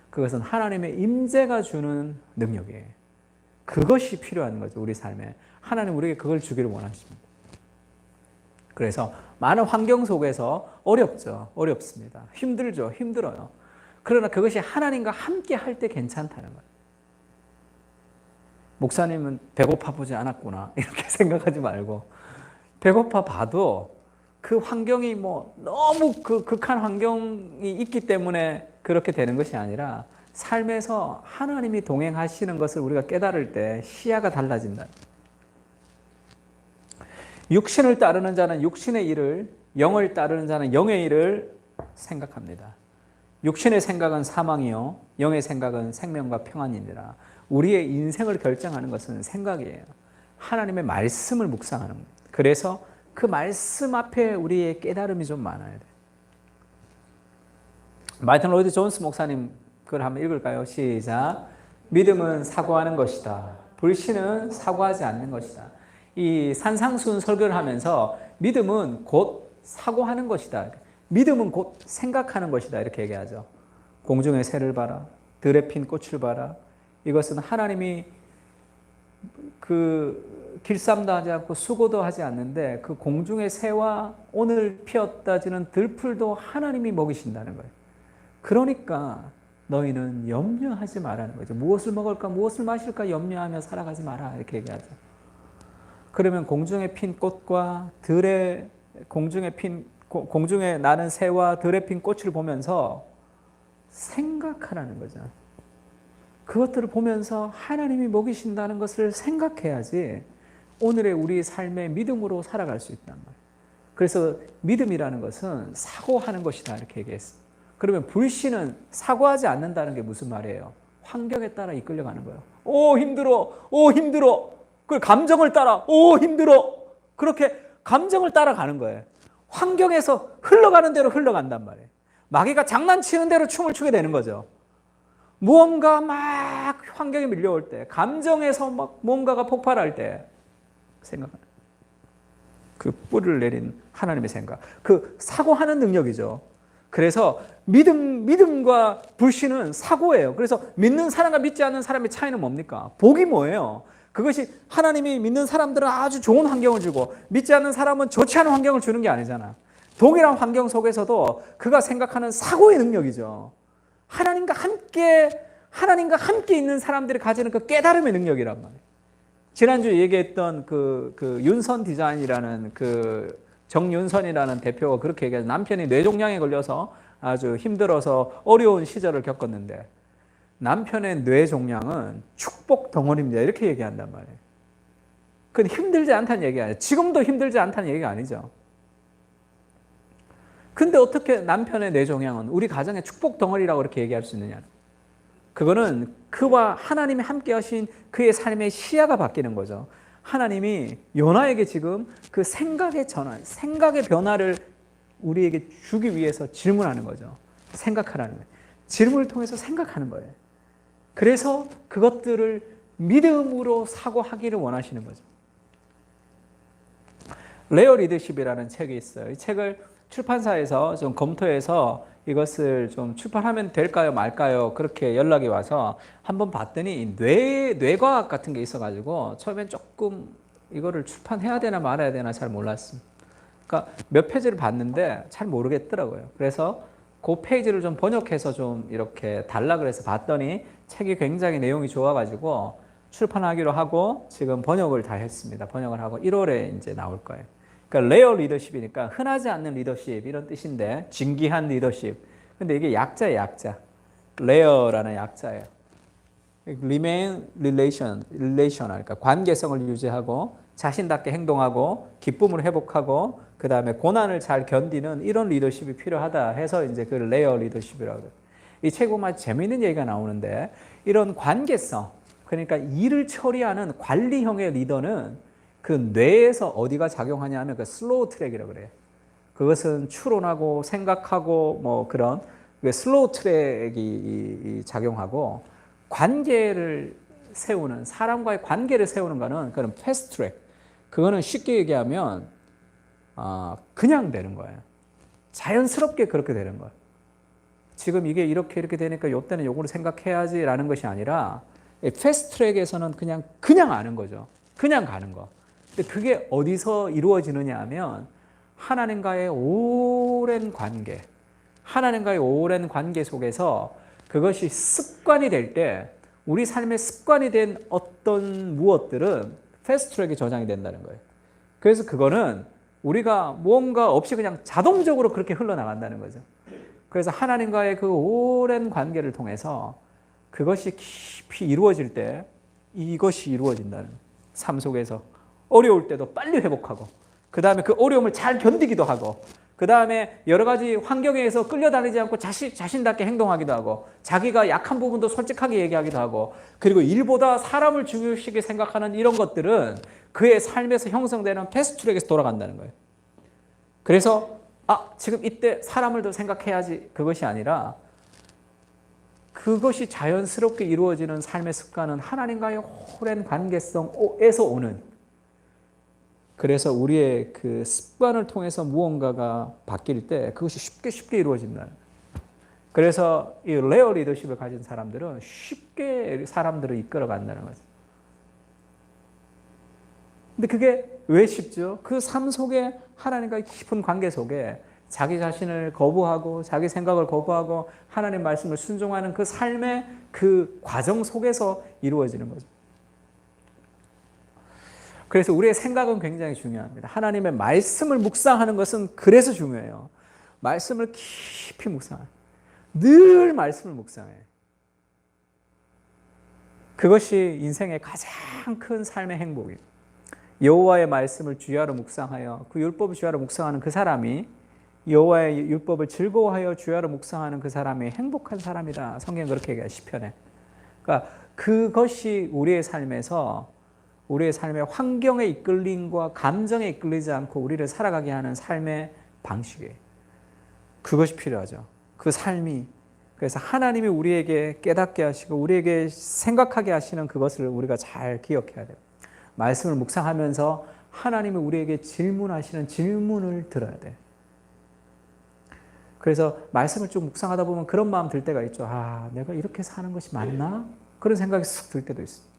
그것은 하나님의 임재가 주는 능력이에요. 그것이 필요한 거죠. 우리 삶에. 하나님 우리에게 그걸 주기를 원하십니다. 그래서 많은 환경 속에서 어렵습니다. 힘들어요. 그러나 그것이 하나님과 함께 할 때 괜찮다는 거예요. 목사님은 배고파 보지 않았구나 이렇게 생각하지 말고 배고파 봐도 그 환경이 뭐 너무 극한 환경이 있기 때문에 그렇게 되는 것이 아니라 삶에서 하나님이 동행하시는 것을 우리가 깨달을 때 시야가 달라진다. 육신을 따르는 자는 육신의 일을, 영을 따르는 자는 영의 일을 생각합니다. 육신의 생각은 사망이요 영의 생각은 생명과 평안이니라. 우리의 인생을 결정하는 것은 생각이에요. 하나님의 말씀을 묵상하는 겁니다. 그래서 그 말씀 앞에 우리의 깨달음이 좀 많아야 돼요. 마이튼 로이드 존스 목사님 그걸 한번 읽을까요? 시작. 믿음은 사고하는 것이다. 불신은 사고하지 않는 것이다. 이 산상수훈 설교를 하면서 믿음은 곧 사고하는 것이다. 믿음은 곧 생각하는 것이다. 이렇게 얘기하죠. 공중의 새를 봐라. 들에 핀 꽃을 봐라. 이것은 하나님이 길쌈도 하지 않고 수고도 하지 않는데 그 공중의 새와 오늘 피었다지는 들풀도 하나님이 먹이신다는 거예요. 그러니까 너희는 염려하지 말라는 거죠. 무엇을 먹을까 무엇을 마실까 염려하며 살아가지 마라 이렇게 얘기하죠. 그러면 공중에 핀 꽃과 공중에 나는 새와 들에 핀 꽃을 보면서 생각하라는 거죠. 그것들을 보면서 하나님이 먹이신다는 것을 생각해야지 오늘의 우리 삶의 믿음으로 살아갈 수 있단 말이에요. 그래서 믿음이라는 것은 사고하는 것이다 이렇게 얘기했어요. 그러면 불신은 사고하지 않는다는 게 무슨 말이에요? 환경에 따라 이끌려가는 거예요. 오 힘들어, 오 힘들어. 그 감정을 따라, 오 힘들어. 그렇게 감정을 따라가는 거예요. 환경에서 흘러가는 대로 흘러간단 말이에요. 마귀가 장난치는 대로 춤을 추게 되는 거죠. 무언가 막 환경에 밀려올 때, 감정에서 막 뭔가가 폭발할 때 생각하는 그 뿌리를 내린 하나님의 생각, 그 사고하는 능력이죠. 그래서 믿음과 불신은 사고예요. 그래서 믿는 사람과 믿지 않는 사람의 차이는 뭡니까? 복이 뭐예요? 그것이 하나님이 믿는 사람들은 아주 좋은 환경을 주고 믿지 않는 사람은 좋지 않은 환경을 주는 게 아니잖아. 동일한 환경 속에서도 그가 생각하는 사고의 능력이죠. 하나님과 함께 있는 사람들이 가지는 그 깨달음의 능력이란 말이에요. 지난주에 얘기했던 그 윤선 디자인이라는 정윤선이라는 대표가 그렇게 얘기해서 남편이 뇌종양에 걸려서 아주 힘들어서 어려운 시절을 겪었는데 남편의 뇌종양은 축복 덩어리입니다. 이렇게 얘기한단 말이에요. 그건 힘들지 않다는 얘기가 아니에요. 지금도 힘들지 않다는 얘기가 아니죠. 근데 어떻게 남편의 뇌종양은 우리 가정의 축복 덩어리라고 그렇게 얘기할 수 있느냐. 그거는 그와 하나님이 함께 하신 그의 삶의 시야가 바뀌는 거죠. 하나님이 요나에게 지금 그 생각의 전환, 생각의 변화를 우리에게 주기 위해서 질문하는 거죠. 생각하라는 거예요. 질문을 통해서 생각하는 거예요. 그래서 그것들을 믿음으로 사고하기를 원하시는 거죠. 레어 리더십이라는 책이 있어요. 이 책을 출판사에서 좀 검토해서 이것을 좀 출판하면 될까요 말까요 그렇게 연락이 와서 한번 봤더니 뇌과학 같은 게 있어가지고 처음엔 조금 이거를 출판해야 되나 말아야 되나 잘 몰랐습니다. 그러니까 몇 페이지를 봤는데 잘 모르겠더라고요. 그래서 그 페이지를 좀 번역해서 좀 이렇게 달라 그래서 봤더니 책이 굉장히 내용이 좋아가지고 출판하기로 하고 지금 번역을 다 했습니다. 번역을 하고 1월에 이제 나올 거예요. 그러니까 레어 리더십이니까 흔하지 않는 리더십 이런 뜻인데 진귀한 리더십. 근데 이게 약자예요, 약자. 레어라는 약자예요. remain relational, 그러니까 관계성을 유지하고 자신답게 행동하고 기쁨을 회복하고 그 다음에 고난을 잘 견디는 이런 리더십이 필요하다 해서 이제 그 레어 리더십이라고 해요. 이 책 보면 재미있는 얘기가 나오는데 이런 관계성, 그러니까 일을 처리하는 관리형의 리더는 그 뇌에서 어디가 작용하냐면 그 슬로우 트랙이라고 그래요. 그것은 추론하고 생각하고 뭐 그런 슬로우 트랙이 작용하고 관계를 세우는 사람과의 관계를 세우는 거는 그런 패스트 트랙. 그거는 쉽게 얘기하면 그냥 되는 거예요. 자연스럽게 그렇게 되는 거예요. 지금 이게 이렇게 되니까 이때는 요거를 생각해야지라는 것이 아니라 패스트 트랙에서는 그냥 아는 거죠. 그냥 가는 거. 근데 그게 어디서 이루어지느냐 하면 하나님과의 오랜 관계, 하나님과의 오랜 관계 속에서 그것이 습관이 될 때 우리 삶의 습관이 된 어떤 무엇들은 패스트트랙에 저장이 된다는 거예요. 그래서 그거는 우리가 뭔가 없이 그냥 자동적으로 그렇게 흘러나간다는 거죠. 그래서 하나님과의 그 오랜 관계를 통해서 그것이 깊이 이루어질 때 이것이 이루어진다는 삶 속에서 어려울 때도 빨리 회복하고 그 다음에 그 어려움을 잘 견디기도 하고 그 다음에 여러 가지 환경에 의해서 끌려다니지 않고 자신답게 행동하기도 하고 자기가 약한 부분도 솔직하게 얘기하기도 하고 그리고 일보다 사람을 중요시하게 생각하는 이런 것들은 그의 삶에서 형성되는 패스트트랙에서 돌아간다는 거예요. 그래서 지금 이때 사람을 더 생각해야지 그것이 아니라 그것이 자연스럽게 이루어지는 삶의 습관은 하나님과의 오랜 관계성에서 오는 그래서 우리의 그 습관을 통해서 무언가가 바뀔 때 그것이 쉽게 이루어진다는 거예요. 그래서 이 레어 리더십을 가진 사람들은 쉽게 사람들을 이끌어 간다는 거죠. 근데 그게 왜 쉽죠? 그 삶 속에 하나님과의 깊은 관계 속에 자기 자신을 거부하고 자기 생각을 거부하고 하나님 말씀을 순종하는 그 삶의 그 과정 속에서 이루어지는 거죠. 그래서 우리의 생각은 굉장히 중요합니다. 하나님의 말씀을 묵상하는 것은 그래서 중요해요. 말씀을 깊이 묵상해요. 늘 말씀을 묵상해요. 그것이 인생의 가장 큰 삶의 행복이에요. 여호와의 말씀을 주야로 묵상하여 그 율법을 주야로 묵상하는 그 사람이 여호와의 율법을 즐거워하여 주야로 묵상하는 그 사람이 행복한 사람이다. 성경 그렇게 얘기해요. 시편에. 그러니까 그것이 우리의 삶에서 우리의 삶의 환경에 이끌림과 감정에 이끌리지 않고 우리를 살아가게 하는 삶의 방식이에요. 그것이 필요하죠. 그 삶이. 그래서 하나님이 우리에게 깨닫게 하시고 우리에게 생각하게 하시는 그것을 우리가 잘 기억해야 돼요. 말씀을 묵상하면서 하나님이 우리에게 질문하시는 질문을 들어야 돼. 그래서 말씀을 쭉 묵상하다 보면 그런 마음 들 때가 있죠. 아, 내가 이렇게 사는 것이 맞나? 그런 생각이 쓱 들 때도 있어요.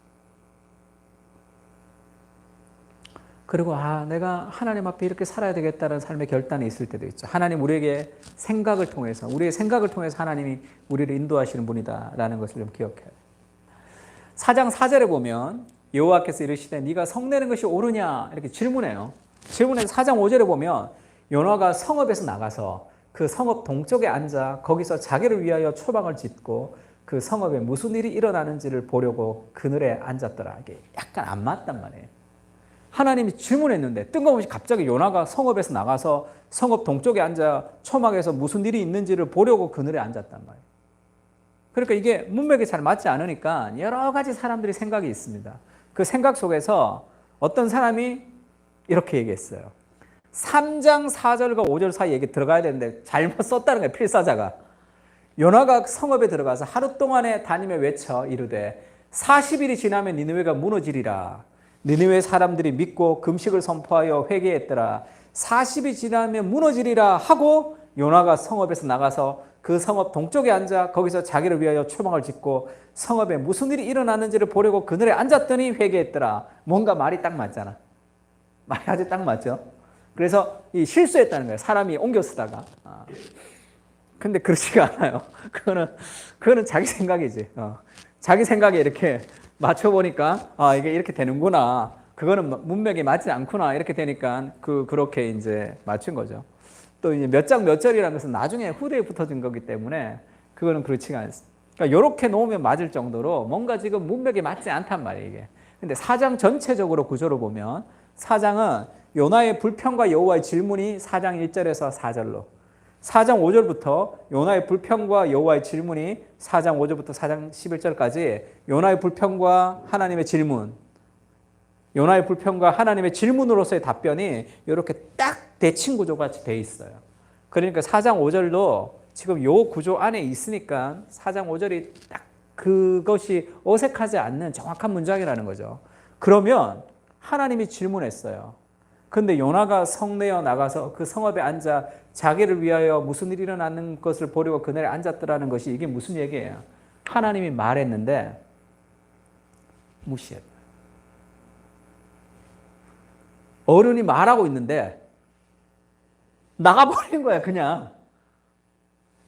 그리고 내가 하나님 앞에 이렇게 살아야 되겠다는 삶의 결단이 있을 때도 있죠. 하나님 우리에게 생각을 통해서 우리의 생각을 통해서 하나님이 우리를 인도하시는 분이다라는 것을 좀 기억해야 돼요. 4장 4절에 보면 여호와께서 이르시되 네가 성내는 것이 옳으냐 이렇게 질문해요. 질문해서 4장 5절에 보면 요나가 성읍에서 나가서 그 성읍 동쪽에 앉아 거기서 자기를 위하여 초막을 짓고 그 성읍에 무슨 일이 일어나는지를 보려고 그늘에 앉았더라. 이게 약간 안 맞단 말이에요. 하나님이 질문했는데 뜬금없이 갑자기 요나가 성읍에서 나가서 성읍 동쪽에 앉아 초막에서 무슨 일이 있는지를 보려고 그늘에 앉았단 말이에요. 그러니까 이게 문맥이 잘 맞지 않으니까 여러 가지 사람들이 생각이 있습니다. 그 생각 속에서 어떤 사람이 이렇게 얘기했어요. 3장 4절과 5절 사이에 얘기 들어가야 되는데 잘못 썼다는 거예요. 필사자가. 요나가 성읍에 들어가서 하루 동안에 다니며 외쳐 이르되 40일이 지나면 니느웨가 무너지리라. 니느웨 사람들이 믿고 금식을 선포하여 회개했더라. 40이 지나면 무너지리라 하고 요나가 성읍에서 나가서 그 성읍 동쪽에 앉아 거기서 자기를 위하여 초막을 짓고 성읍에 무슨 일이 일어났는지를 보려고 그늘에 앉았더니 회개했더라. 뭔가 말이 딱 맞잖아. 말이 아주 딱 맞죠. 그래서 이 실수했다는 거예요. 사람이 옮겨 쓰다가. 근데 그렇지가 않아요. 그거는 자기 생각이지. 자기 생각에 이렇게 맞춰보니까 이게 이렇게 되는구나. 그거는 문맥이 맞지 않구나. 이렇게 되니까 그렇게 이제 맞춘 거죠. 또 이제 몇 장 몇 절이라는 것은 나중에 후대에 붙어진 거기 때문에 그거는 그렇지가 않습니다. 그러니까 이렇게 놓으면 맞을 정도로 뭔가 지금 문맥이 맞지 않단 말이에요, 이게. 근데 4장 전체적으로 구조로 보면 4장은 요나의 불평과 여호와의 질문이 4장 1절에서 4절로 4장 5절부터 요나의 불평과 여호와의 질문이 4장 5절부터 4장 11절까지 요나의 불평과 하나님의 질문, 요나의 불평과 하나님의 질문으로서의 답변이 이렇게 딱 대칭 구조가 돼 있어요. 그러니까 4장 5절도 지금 요 구조 안에 있으니까 4장 5절이 딱 그것이 어색하지 않는 정확한 문장이라는 거죠. 그러면 하나님이 질문했어요. 근데 요나가 성내어 나가서 그 성읍에 앉아 자기를 위하여 무슨 일이 일어나는 것을 보려고 그날에 앉았더라는 것이 이게 무슨 얘기예요? 하나님이 말했는데 무시했다. 어른이 말하고 있는데 나가버린 거야, 그냥.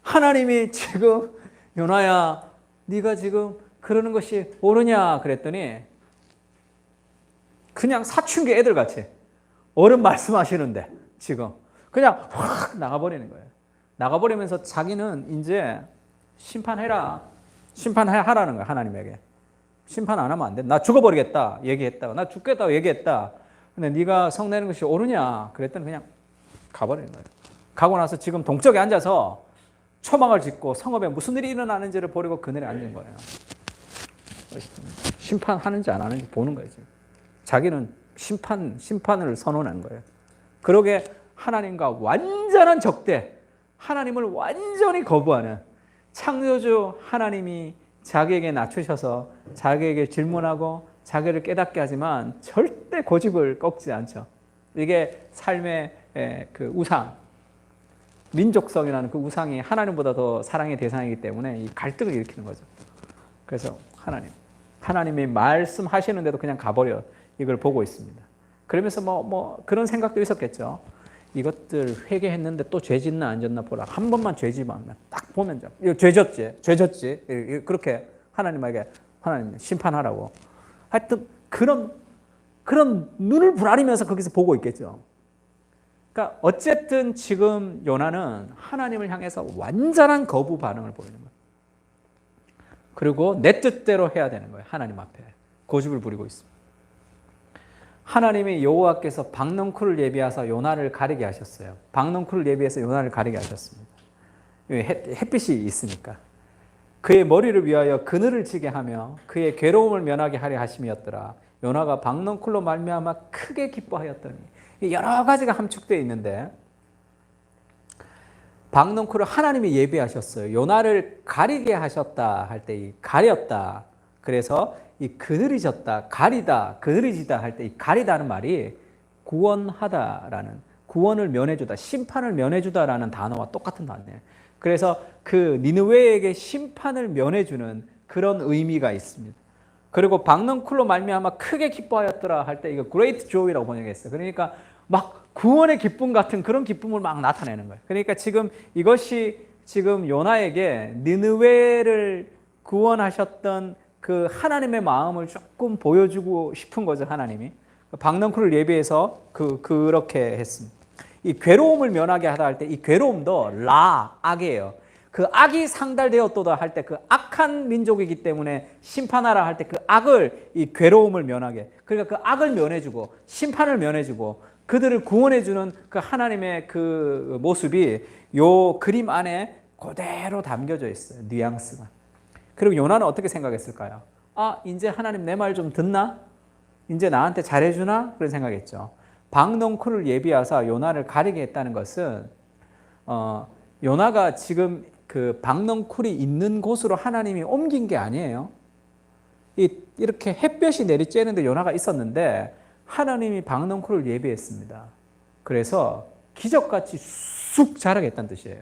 하나님이 지금 요나야, 네가 지금 그러는 것이 옳으냐 그랬더니 그냥 사춘기 애들 같이 어른 말씀하시는데 지금 그냥 확 나가버리는 거예요. 나가버리면서 자기는 이제 심판해라. 심판하라는 거예요, 하나님에게. 심판 안 하면 안 돼. 나 죽어버리겠다 얘기했다가 나 죽겠다고 얘기했다. 근데 네가 성내는 것이 옳으냐 그랬더니 그냥 가버리는 거예요. 가고 나서 지금 동쪽에 앉아서 초막을 짓고 성읍에 무슨 일이 일어나는지를 보려고 그늘에 앉은 거예요. 심판하는지 안 하는지 보는 거예요. 지금. 자기는 심판을 선언한 거예요. 그러게 하나님과 완전한 적대, 하나님을 완전히 거부하는 창조주 하나님이 자기에게 낮추셔서 자기에게 질문하고 자기를 깨닫게 하지만 절대 고집을 꺾지 않죠. 이게 삶의 그 우상, 민족성이라는 그 우상이 하나님보다 더 사랑의 대상이기 때문에 이 갈등을 일으키는 거죠. 그래서 하나님이 말씀하시는데도 그냥 가버려. 이걸 보고 있습니다. 그러면서 뭐 그런 생각도 있었겠죠. 이것들 회개했는데 또 죄 짓나 안 짓나 보라. 한 번만 죄 지면 딱 보면 이거 죄 졌지. 그렇게 하나님 심판하라고. 하여튼 그런 눈을 부라리면서 거기서 보고 있겠죠. 그러니까 어쨌든 지금 요나는 하나님을 향해서 완전한 거부 반응을 보이는 거예요. 그리고 내 뜻대로 해야 되는 거예요. 하나님 앞에 고집을 부리고 있습니다. 하나님이 여호와께서 박넝쿨을 예비하사 요나를 가리게 하셨어요. 박넝쿨을 예비해서 요나를 가리게 하셨습니다. 햇빛이 있으니까. 그의 머리를 위하여 그늘을 지게 하며 그의 괴로움을 면하게 하려 하심이었더라. 요나가 박넝쿨로 말미암아 크게 기뻐하였더니, 여러 가지가 함축되어 있는데 박넝쿨을 하나님이 예비하셨어요. 요나를 가리게 하셨다 할 때 이 가렸다. 그래서 이 그늘이 졌다, 가리다, 그늘이 지다 할 때 이 가리다는 말이 구원하다라는, 구원을 면해주다, 심판을 면해주다라는 단어와 똑같은 단어예요. 그래서 그 니느웨에게 심판을 면해주는 그런 의미가 있습니다. 그리고 박넝쿨로 말미암아 크게 기뻐하였더라 할 때 이거 great joy라고 번역했어요. 그러니까 막 구원의 기쁨 같은 그런 기쁨을 막 나타내는 거예요. 그러니까 지금 이것이 지금 요나에게 니느웨를 구원하셨던 그 하나님의 마음을 조금 보여주고 싶은 거죠. 하나님이 박넝쿨을 예비해서 그렇게 했습니다. 이 괴로움을 면하게 하다 할 때 이 괴로움도 악이에요. 그 악이 상달되었도다 할 때 그 악한 민족이기 때문에 심판하라 할 때 그 악을, 이 괴로움을 면하게, 그러니까 그 악을 면해주고 심판을 면해주고 그들을 구원해주는 그 하나님의 그 모습이 요 그림 안에 그대로 담겨져 있어요. 뉘앙스가. 그리고 요나는 어떻게 생각했을까요? 아, 이제 하나님 내 말 좀 듣나? 이제 나한테 잘해주나? 그런 생각했죠. 박넝쿨을 예비하사 요나를 가리게 했다는 것은 요나가 지금 그 박넝쿨이 있는 곳으로 하나님이 옮긴 게 아니에요. 이렇게 햇볕이 내리쬐는데 요나가 있었는데 하나님이 박넝쿨을 예비했습니다. 그래서 기적같이 쑥 자라겠다는 뜻이에요.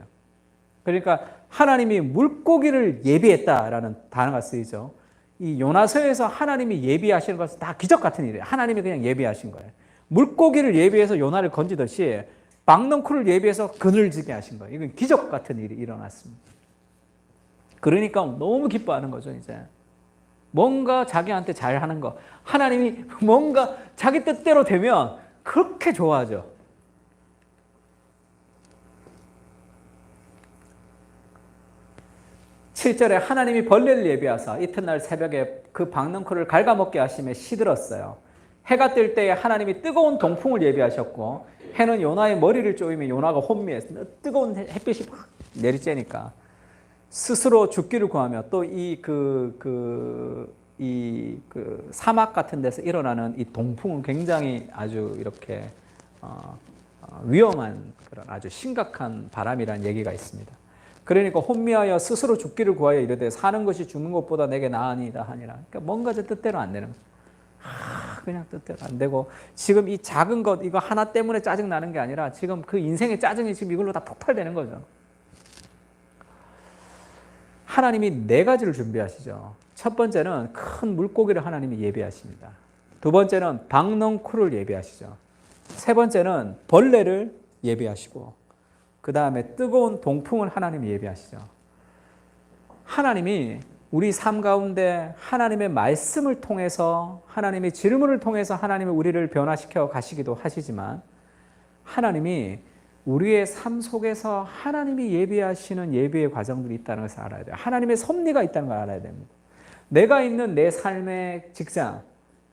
그러니까 하나님이 물고기를 예비했다라는 단어가 쓰이죠. 이 요나서에서 하나님이 예비하시는 것은 다 기적 같은 일이에요. 하나님이 그냥 예비하신 거예요. 물고기를 예비해서 요나를 건지듯이 박넝쿨을 예비해서 그늘지게 하신 거예요. 이건 기적 같은 일이 일어났습니다. 그러니까 너무 기뻐하는 거죠, 이제. 뭔가 자기한테 잘하는 거. 하나님이 뭔가 자기 뜻대로 되면 그렇게 좋아하죠. (7절에) 하나님이 벌레를 예비하사 이튿날 새벽에 그 박넝쿨을 갉아먹게 하심에 시들었어요. 해가 뜰 때에 하나님이 뜨거운 동풍을 예비하셨고 해는 요나의 머리를 쪼이며 요나가 혼미했습니다. 뜨거운 햇빛이 막 내리쬐니까 스스로 죽기를 구하며 또 사막 같은 데서 일어나는 이 동풍은 굉장히 아주 이렇게 위험한 그런 아주 심각한 바람이라는 얘기가 있습니다. 그러니까 혼미하여 스스로 죽기를 구하여 이르되 사는 것이 죽는 것보다 내게 나으니이다 하니라. 그러니까 뭔가 제 뜻대로 안 되는 거예요. 그냥 뜻대로 안 되고 지금 이 작은 것 이거 하나 때문에 짜증 나는 게 아니라 지금 그 인생의 짜증이 지금 이걸로 다 폭발되는 거죠. 하나님이 네 가지를 준비하시죠. 첫 번째는 큰 물고기를 하나님이 예비하십니다. 두 번째는 박넝쿨을 예비하시죠. 세 번째는 벌레를 예비하시고 그 다음에 뜨거운 동풍을 하나님이 예비하시죠. 하나님이 우리 삶 가운데 하나님의 말씀을 통해서 하나님의 질문을 통해서 하나님이 우리를 변화시켜 가시기도 하시지만 하나님이 우리의 삶 속에서 하나님이 예비하시는 예비의 과정들이 있다는 것을 알아야 돼요. 하나님의 섭리가 있다는 걸 알아야 됩니다. 내가 있는 내 삶의 직장,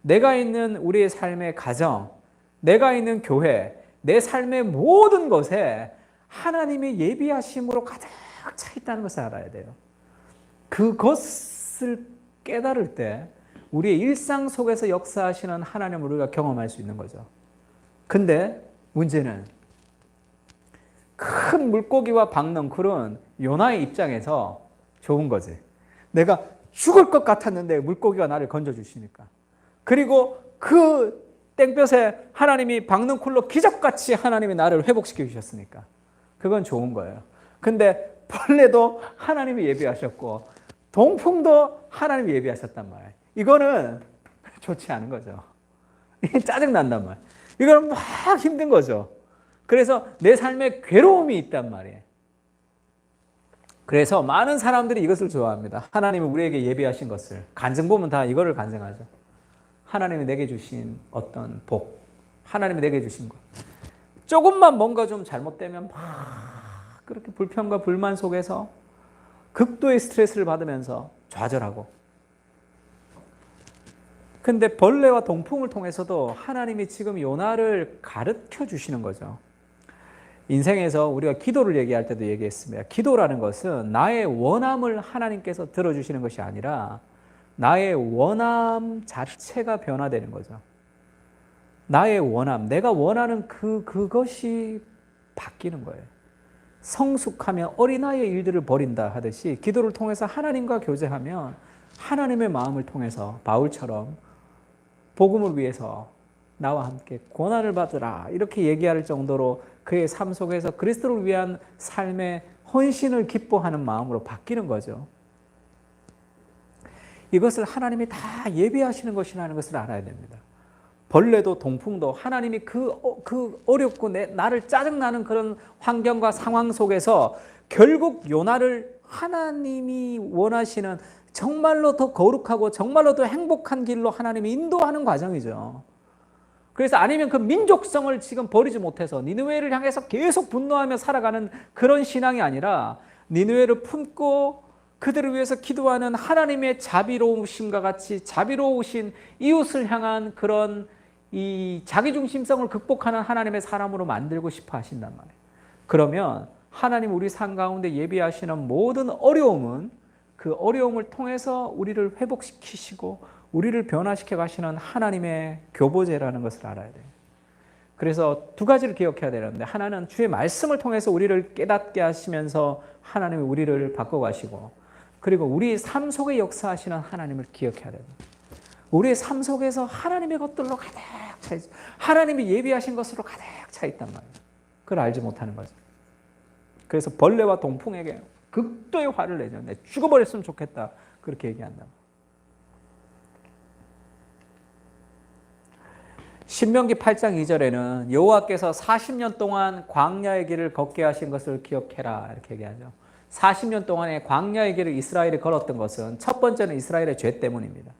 내가 있는 우리의 삶의 가정, 내가 있는 교회, 내 삶의 모든 것에 하나님의 예비하심으로 가득 차 있다는 것을 알아야 돼요. 그것을 깨달을 때 우리의 일상 속에서 역사하시는 하나님을 우리가 경험할 수 있는 거죠. 근데 문제는 큰 물고기와 박넝쿨은 요나의 입장에서 좋은 거지. 내가 죽을 것 같았는데 물고기가 나를 건져주시니까. 그리고 그 땡볕에 하나님이 박넝쿨로 기적같이 하나님이 나를 회복시켜 주셨으니까. 그건 좋은 거예요. 근데 벌레도 하나님이 예비하셨고 동풍도 하나님이 예비하셨단 말이에요. 이거는 좋지 않은 거죠. 이게 짜증난단 말이에요. 이거는 막 힘든 거죠. 그래서 내 삶에 괴로움이 있단 말이에요. 그래서 많은 사람들이 이것을 좋아합니다. 하나님이 우리에게 예비하신 것을. 간증 보면 다 이거를 간증하죠. 하나님이 내게 주신 어떤 복, 하나님이 내게 주신 것. 조금만 뭔가 좀 잘못되면 막 그렇게 불평과 불만 속에서 극도의 스트레스를 받으면서 좌절하고. 근데 벌레와 동풍을 통해서도 하나님이 지금 요나를 가르쳐 주시는 거죠. 인생에서 우리가 기도를 얘기할 때도 얘기했습니다. 기도라는 것은 나의 원함을 하나님께서 들어주시는 것이 아니라 나의 원함 자체가 변화되는 거죠. 나의 원함, 내가 원하는 그것이 바뀌는 거예요. 성숙하면 어린아이의 일들을 버린다 하듯이 기도를 통해서 하나님과 교제하면 하나님의 마음을 통해서 바울처럼 복음을 위해서 나와 함께 고난을 받으라 이렇게 얘기할 정도로 그의 삶 속에서 그리스도를 위한 삶의 헌신을 기뻐하는 마음으로 바뀌는 거죠. 이것을 하나님이 다 예비하시는 것이라는 것을 알아야 됩니다. 벌레도 동풍도 하나님이 그 어렵고 나를 짜증나는 그런 환경과 상황 속에서 결국 요나를 하나님이 원하시는 정말로 더 거룩하고 정말로 더 행복한 길로 하나님이 인도하는 과정이죠. 그래서 아니면 그 민족성을 지금 버리지 못해서 니느웨를 향해서 계속 분노하며 살아가는 그런 신앙이 아니라 니느웨를 품고 그들을 위해서 기도하는 하나님의 자비로우심과 같이 자비로우신 이웃을 향한 그런 이 자기중심성을 극복하는 하나님의 사람으로 만들고 싶어 하신단 말이에요. 그러면 하나님 우리 삶 가운데 예비하시는 모든 어려움은 그 어려움을 통해서 우리를 회복시키시고 우리를 변화시켜 가시는 하나님의 교보제라는 것을 알아야 돼요. 그래서 두 가지를 기억해야 되는데 하나는 주의 말씀을 통해서 우리를 깨닫게 하시면서 하나님이 우리를 바꿔가시고 그리고 우리 삶 속에 역사하시는 하나님을 기억해야 됩니다. 우리의 삶 속에서 하나님의 것들로 가득 차 있죠. 하나님이 예비하신 것으로 가득 차 있단 말이에요. 그걸 알지 못하는 거죠. 그래서 벌레와 동풍에게 극도의 화를 내죠. 내 죽어버렸으면 좋겠다. 그렇게 얘기한다. 신명기 8장 2절에는 여호와께서 40년 동안 광야의 길을 걷게 하신 것을 기억해라 이렇게 얘기하죠. 40년 동안의 광야의 길을 이스라엘이 걸었던 것은 첫 번째는 이스라엘의 죄 때문입니다.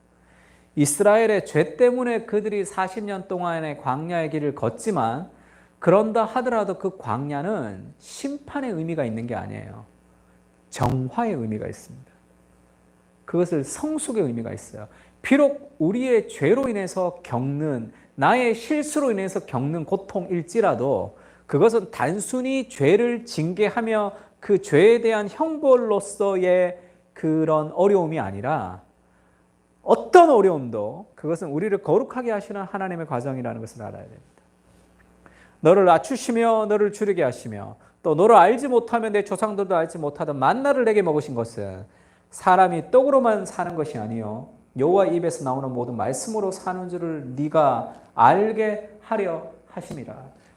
이스라엘의 죄 때문에 그들이 40년 동안의 광야의 길을 걷지만 그런다 하더라도 그 광야는 심판의 의미가 있는 게 아니에요. 정화의 의미가 있습니다. 그것을 성숙의 의미가 있어요. 비록 우리의 죄로 인해서 겪는 나의 실수로 인해서 겪는 고통일지라도 그것은 단순히 죄를 징계하며 그 죄에 대한 형벌로서의 그런 어려움이 아니라 어떤 어려움도 그것은 우리를 거룩하게 하시는 하나님의 과정이라는 것을 알아야 됩니다. 너를 낮추시며 너를 줄이게 하시며 또 너를 알지 못하면 내 조상들도 알지 못하던 만나를 내게 먹으신 것은 사람이 떡으로만 사는 것이 아니요 여호와 입에서 나오는 모든 말씀으로 사는 줄을 네가 알게 하려 하심이라.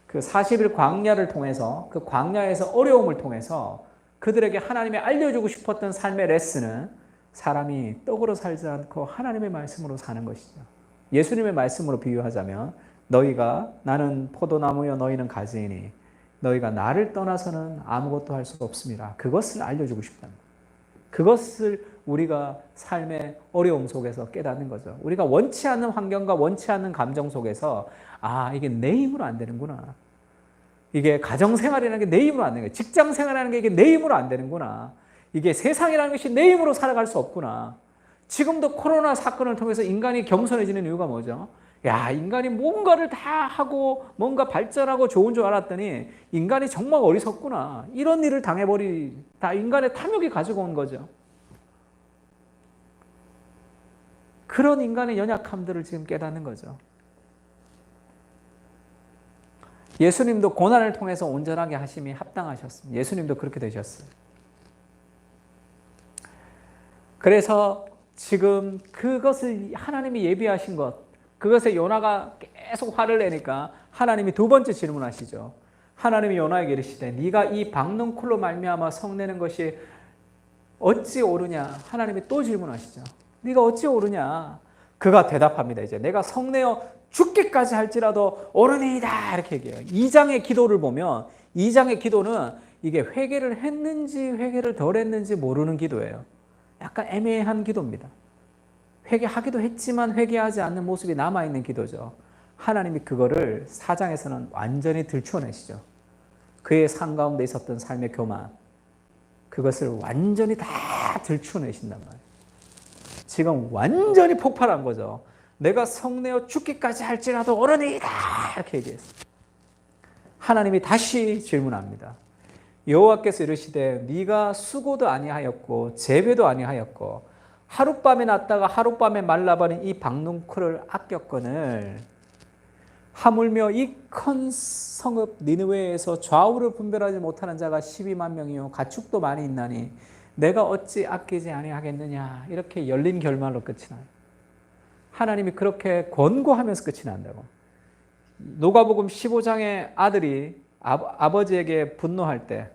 그 40일 광야를 통해서 그 광야에서 어려움을 통해서 그들에게 하나님이 알려주고 싶었던 삶의 레슨은 사람이 떡으로 살지 않고 하나님의 말씀으로 사는 것이죠. 예수님의 말씀으로 비유하자면 너희가 나는 포도나무여 너희는 가지이니 너희가 나를 떠나서는 아무것도 할 수 없습니다. 그것을 알려주고 싶다는 거예요. 그것을 우리가 삶의 어려움 속에서 깨닫는 거죠. 우리가 원치 않는 환경과 원치 않는 감정 속에서 이게 내 힘으로 안 되는구나. 이게 가정생활이라는 게 내 힘으로 안 되는 거야. 직장생활이라는 게 이게 내 힘으로 안 되는구나. 이게 세상이라는 것이 내 힘으로 살아갈 수 없구나. 지금도 코로나 사건을 통해서 인간이 겸손해지는 이유가 뭐죠? 인간이 뭔가를 다 하고 뭔가 발전하고 좋은 줄 알았더니 인간이 정말 어리석구나. 이런 일을 다 인간의 탐욕이 가지고 온 거죠. 그런 인간의 연약함들을 지금 깨닫는 거죠. 예수님도 고난을 통해서 온전하게 하심이 합당하셨습니다. 예수님도 그렇게 되셨어요. 그래서 지금 그것을 하나님이 예비하신 것, 그것에 요나가 계속 화를 내니까 하나님이 두 번째 질문하시죠. 하나님이 요나에게 이르시되 네가 이 박능쿨로 말미암아 성내는 것이 어찌 옳으냐. 하나님이 또 질문하시죠. 네가 어찌 옳으냐. 그가 대답합니다. 이제 내가 성내어 죽기까지 할지라도 옳으니이다 이렇게 얘기해요. 2장의 기도를 보면 2장의 기도는 이게 회개를 했는지 회개를 덜 했는지 모르는 기도예요. 약간 애매한 기도입니다. 회개하기도 했지만 회개하지 않는 모습이 남아있는 기도죠. 하나님이 그거를 4장에서는 완전히 들추어내시죠. 그의 삶 가운데 있었던 삶의 교만, 그것을 완전히 다 들추어내신단 말이에요. 지금 완전히 폭발한 거죠. 내가 성내어 죽기까지 할지라도 오르니이다 이렇게 얘기했어요. 하나님이 다시 질문합니다. 여호와께서 이르시되 네가 수고도 아니하였고 재배도 아니하였고 하룻밤에 났다가 하룻밤에 말라버린 이 박농쿨을 아꼈거늘 하물며 이 큰 성읍 니느웨에서 좌우를 분별하지 못하는 자가 12만 명이요 가축도 많이 있나니 내가 어찌 아끼지 아니하겠느냐. 이렇게 열린 결말로 끝이 나요. 하나님이 그렇게 권고하면서 끝이 난다고. 누가복음 15장의 아들이 아버지에게 분노할 때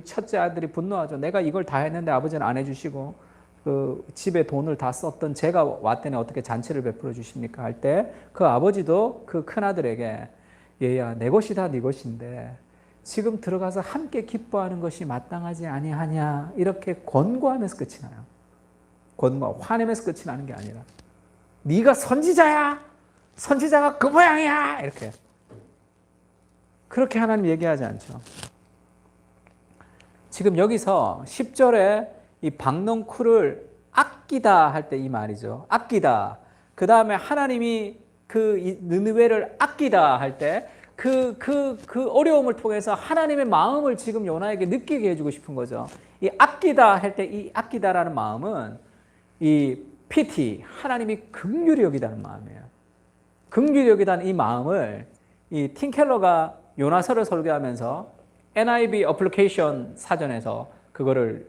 첫째 아들이 분노하죠. 내가 이걸 다 했는데 아버지는 안 해주시고 그 집에 돈을 다 썼던 제가 왔더니 어떻게 잔치를 베풀어 주십니까? 할 때 그 아버지도 그 큰아들에게 얘야 내 것이 다 네 것인데 지금 들어가서 함께 기뻐하는 것이 마땅하지 아니하냐 이렇게 권고하면서 끝이 나요. 권고 화내면서 끝이 나는 게 아니라 네가 선지자야. 선지자가 그 모양이야. 이렇게 그렇게 하나님 얘기하지 않죠. 지금 여기서 10절에 이 박농쿨을 아끼다 할 때 이 말이죠. 아끼다. 그 다음에 하나님이 그 느느웨를 아끼다 할 때 그 어려움을 통해서 하나님의 마음을 지금 요나에게 느끼게 해주고 싶은 거죠. 이 아끼다 할 때 이 아끼다라는 마음은 이 pity, 하나님이 긍휼히 여기다는 마음이에요. 긍휼히 여기다는 이 마음을 이 팀 켈러가 요나서를 설교하면서 NIV 어플리케이션 사전에서 그거를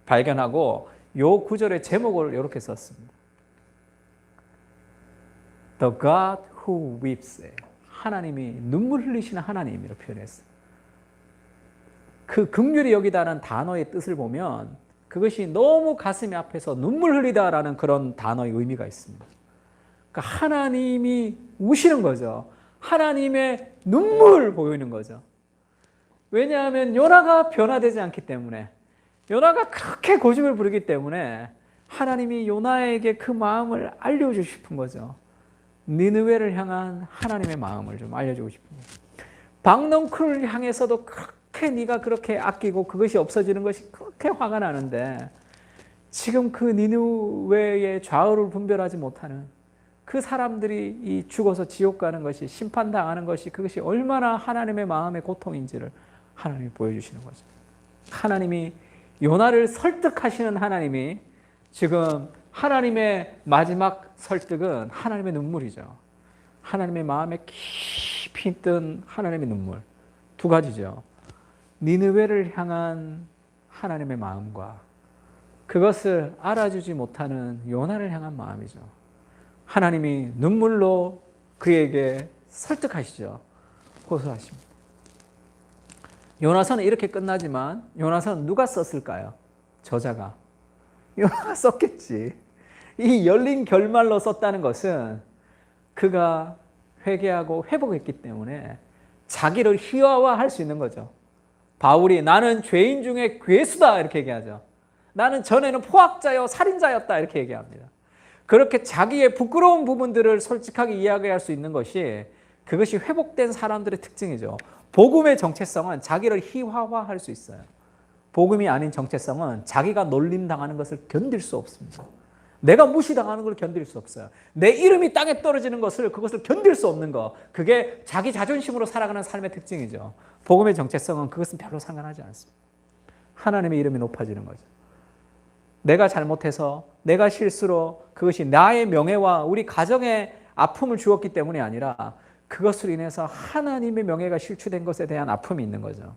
발견하고 요 구절의 제목을 이렇게 썼습니다. The God who weeps. 하나님이 눈물 흘리시는 하나님이라고 표현했어요. 그 긍휼히 여기다는 단어의 뜻을 보면 그것이 너무 가슴이 아파서 눈물 흘리다라는 그런 단어의 의미가 있습니다. 그러니까 하나님이 우시는 거죠. 하나님의 눈물 보이는 거죠. 왜냐하면 요나가 변화되지 않기 때문에 요나가 그렇게 고집을 부리기 때문에 하나님이 요나에게 그 마음을 알려주고 싶은 거죠. 니느웨를 향한 하나님의 마음을 좀 알려주고 싶은 거죠. 박농쿨을 향해서도 그렇게 네가 그렇게 아끼고 그것이 없어지는 것이 그렇게 화가 나는데 지금 그 니느웨의 좌우를 분별하지 못하는 그 사람들이 이 죽어서 지옥 가는 것이 심판당하는 것이 그것이 얼마나 하나님의 마음의 고통인지를 하나님이 보여주시는 거죠. 하나님이 요나를 설득하시는 하나님이 지금 하나님의 마지막 설득은 하나님의 눈물이죠. 하나님의 마음에 깊이 있던 하나님의 눈물. 두 가지죠. 니느웨를 향한 하나님의 마음과 그것을 알아주지 못하는 요나를 향한 마음이죠. 하나님이 눈물로 그에게 설득하시죠. 호소하십니다. 요나서는 이렇게 끝나지만 요나서는 누가 썼을까요? 저자가. 요나가 썼겠지. 이 열린 결말로 썼다는 것은 그가 회개하고 회복했기 때문에 자기를 희화화할 수 있는 거죠. 바울이 나는 죄인 중에 괴수다 이렇게 얘기하죠. 나는 전에는 포악자요 살인자였다 이렇게 얘기합니다. 그렇게 자기의 부끄러운 부분들을 솔직하게 이야기할 수 있는 것이 그것이 회복된 사람들의 특징이죠. 복음의 정체성은 자기를 희화화할 수 있어요. 복음이 아닌 정체성은 자기가 놀림당하는 것을 견딜 수 없습니다. 내가 무시당하는 걸 견딜 수 없어요. 내 이름이 땅에 떨어지는 것을 그것을 견딜 수 없는 거. 그게 자기 자존심으로 살아가는 삶의 특징이죠. 복음의 정체성은 그것은 별로 상관하지 않습니다. 하나님의 이름이 높아지는 거죠. 내가 잘못해서 내가 실수로 그것이 나의 명예와 우리 가정에 아픔을 주었기 때문이 아니라 그것으로 인해서 하나님의 명예가 실추된 것에 대한 아픔이 있는 거죠.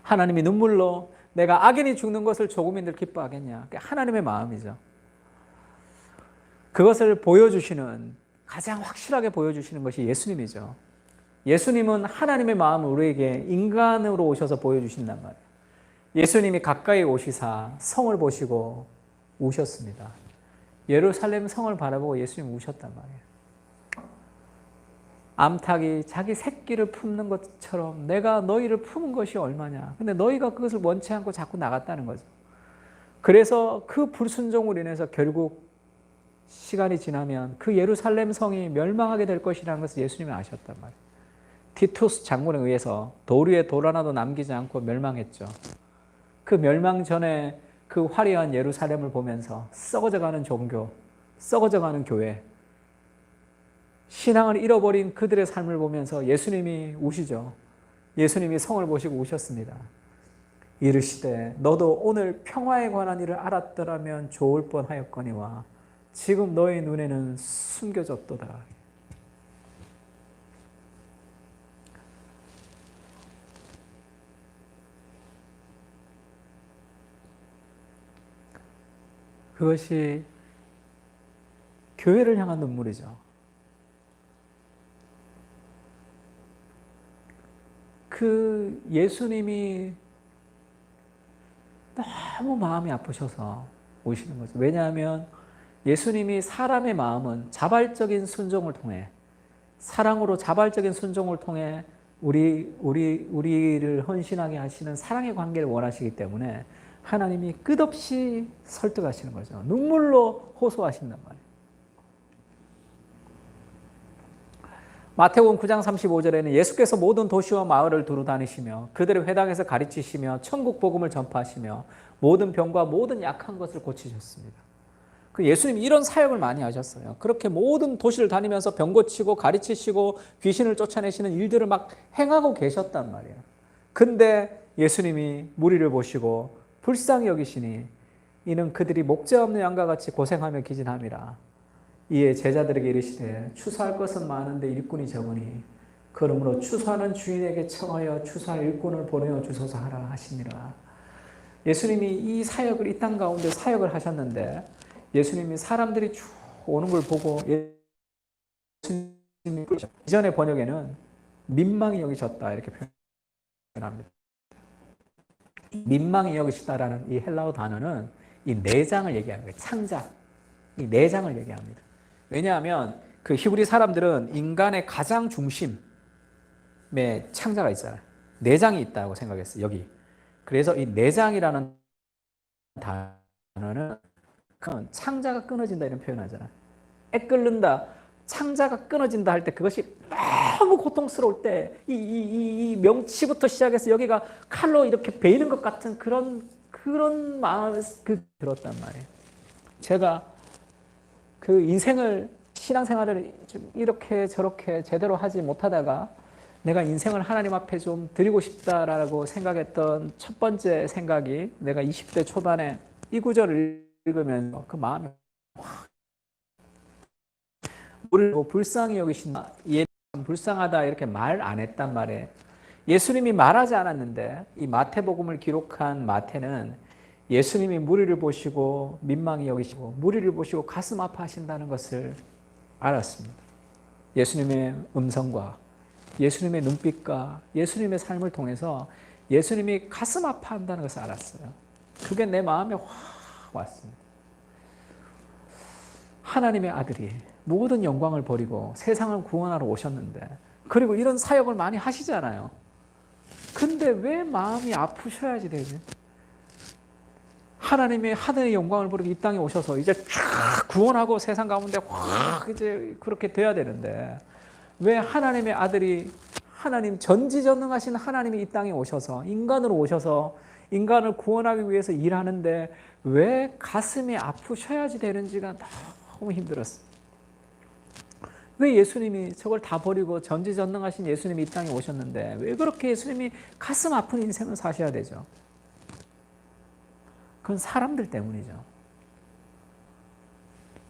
하나님이 눈물로 내가 악인이 죽는 것을 조금인들 기뻐하겠냐. 그게 하나님의 마음이죠. 그것을 보여주시는 가장 확실하게 보여주시는 것이 예수님이죠. 예수님은 하나님의 마음을 우리에게 인간으로 오셔서 보여주신단 말이에요. 예수님이 가까이 오시사 성을 보시고 우셨습니다. 예루살렘 성을 바라보고 예수님이 우셨단 말이에요. 암탉이 자기 새끼를 품는 것처럼 내가 너희를 품은 것이 얼마냐. 근데 너희가 그것을 원치 않고 자꾸 나갔다는 거죠. 그래서 그 불순종으로 인해서 결국 시간이 지나면 그 예루살렘 성이 멸망하게 될 것이라는 것을 예수님이 아셨단 말이에요. 티투스 장군에 의해서 돌 위에 돌 하나도 남기지 않고 멸망했죠. 그 멸망 전에 그 화려한 예루살렘을 보면서 썩어져가는 종교, 썩어져가는 교회, 신앙을 잃어버린 그들의 삶을 보면서 예수님이 우시죠. 예수님이 성을 보시고 우셨습니다. 이르시되 너도 오늘 평화에 관한 일을 알았더라면 좋을 뻔하였거니와 지금 너의 눈에는 숨겨졌도다. 그것이 교회를 향한 눈물이죠. 그 예수님이 너무 마음이 아프셔서 오시는 거죠. 왜냐하면 예수님이 사람의 마음은 자발적인 순종을 통해, 사랑으로 자발적인 순종을 통해 우리를 헌신하게 하시는 사랑의 관계를 원하시기 때문에 하나님이 끝없이 설득하시는 거죠. 눈물로 호소하신단 말이에요. 마태복음 9장 35절에는 예수께서 모든 도시와 마을을 두루 다니시며 그들의 회당에서 가르치시며 천국 복음을 전파하시며 모든 병과 모든 약한 것을 고치셨습니다. 그 예수님이 이런 사역을 많이 하셨어요. 그렇게 모든 도시를 다니면서 병 고치고 가르치시고 귀신을 쫓아내시는 일들을 막 행하고 계셨단 말이에요. 근데 예수님이 무리를 보시고 불쌍히 여기시니 이는 그들이 목자 없는 양과 같이 고생하며 기진함이라. 이에 제자들에게 이르시되 추수할 것은 많은데 일꾼이 적으니 그러므로 추수하는 주인에게 청하여 추수할 일꾼을 보내어 주소서 하라 하시니라. 예수님이 이 사역을 이 땅 가운데 사역을 하셨는데 예수님이 사람들이 쭉 오는 걸 보고 예수님이 이전의 번역에는 민망히 여기셨다 이렇게 표현합니다. 민망히 여기시다라는 이 헬라어 단어는 이 내장을 얘기하는 거예요. 창작. 이 내장을 얘기합니다. 왜냐하면 그 히브리 사람들은 인간의 가장 중심에 창자가 있잖아요. 내장이 있다고 생각했어요. 여기. 그래서 이 내장이라는 단어는 창자가 끊어진다 이런 표현하잖아요. 애 끓는다. 창자가 끊어진다 할 때 그것이 너무 고통스러울 때 이 명치부터 시작해서 여기가 칼로 이렇게 베이는 것 같은 그런 마음을 들었단 말이에요. 제가 그 인생을 신앙생활을 좀 이렇게 저렇게 제대로 하지 못하다가 내가 인생을 하나님 앞에 좀 드리고 싶다라고 생각했던 첫 번째 생각이 내가 20대 초반에 이 구절을 읽으면서 그 마음이 우리를 불쌍히 여기신다. 얘 불쌍하다 이렇게 말 안 했단 말이에요. 예수님이 말하지 않았는데 이 마태복음을 기록한 마태는 예수님이 무리를 보시고 민망히 여기시고 무리를 보시고 가슴 아파하신다는 것을 알았습니다. 예수님의 음성과 예수님의 눈빛과 예수님의 삶을 통해서 예수님이 가슴 아파한다는 것을 알았어요. 그게 내 마음에 확 왔습니다. 하나님의 아들이 모든 영광을 버리고 세상을 구원하러 오셨는데 그리고 이런 사역을 많이 하시잖아요. 근데 왜 마음이 아프셔야지 되지? 하나님의 하늘의 영광을 버리고 이 땅에 오셔서 이제 쫙 구원하고 세상 가운데 확 이제 그렇게 돼야 되는데 왜 하나님의 아들이 하나님 전지전능하신 하나님이 이 땅에 오셔서 인간으로 오셔서 인간을 구원하기 위해서 일하는데 왜 가슴이 아프셔야지 되는지가 너무 힘들었어요. 왜 예수님이 저걸 다 버리고 전지전능하신 예수님이 이 땅에 오셨는데 왜 그렇게 예수님이 가슴 아픈 인생을 사셔야 되죠? 그건 사람들 때문이죠.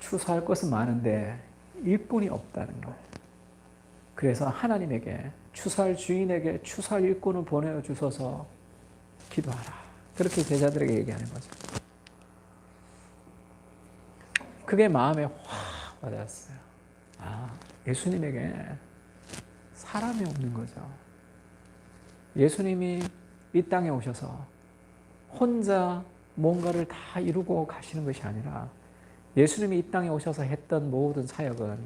추수할 것은 많은데 일꾼이 없다는 거예요. 그래서 하나님에게 추수할 주인에게 추수할 일꾼을 보내어 주셔서 기도하라. 그렇게 제자들에게 얘기하는 거죠. 그게 마음에 확 와닿았어요. 아, 예수님에게 사람이 없는 거죠. 예수님이 이 땅에 오셔서 혼자 뭔가를 다 이루고 가시는 것이 아니라 예수님이 이 땅에 오셔서 했던 모든 사역은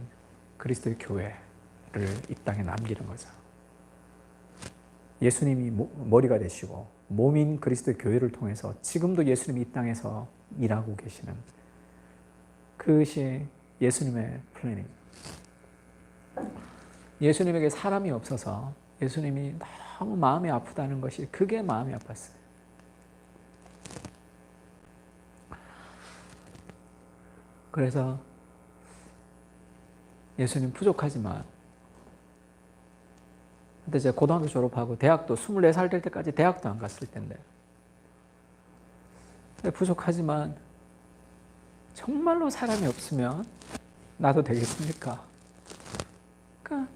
그리스도의 교회를 이 땅에 남기는 거죠. 예수님이 머리가 되시고 몸인 그리스도의 교회를 통해서 지금도 예수님이 이 땅에서 일하고 계시는 그것이 예수님의 플랜입니다. 예수님에게 사람이 없어서 예수님이 너무 마음이 아프다는 것이 그게 마음이 아팠어요. 그래서 예수님 부족하지만, 근데 제가 고등학교 졸업하고 대학도 24살 될 때까지 대학도 안 갔을 텐데, 부족하지만 정말로 사람이 없으면 나도 되겠습니까? 그러니까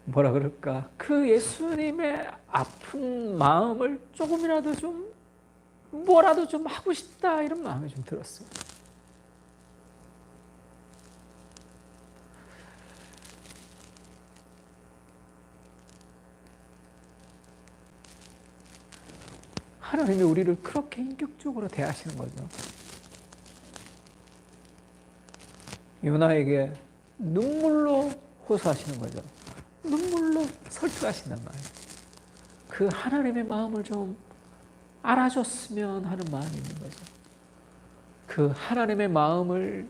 뭐라 그럴까, 그 예수님의 아픈 마음을 조금이라도 좀 뭐라도 좀 하고 싶다, 이런 마음이 좀 들었어요. 하나님이 우리를 그렇게 인격적으로 대하시는 거죠. 요나에게 눈물로 호소하시는 거죠. 눈물로 설득하신단 말이에요. 그 하나님의 마음을 좀 알아줬으면 하는 마음이 있는 거죠. 그 하나님의 마음을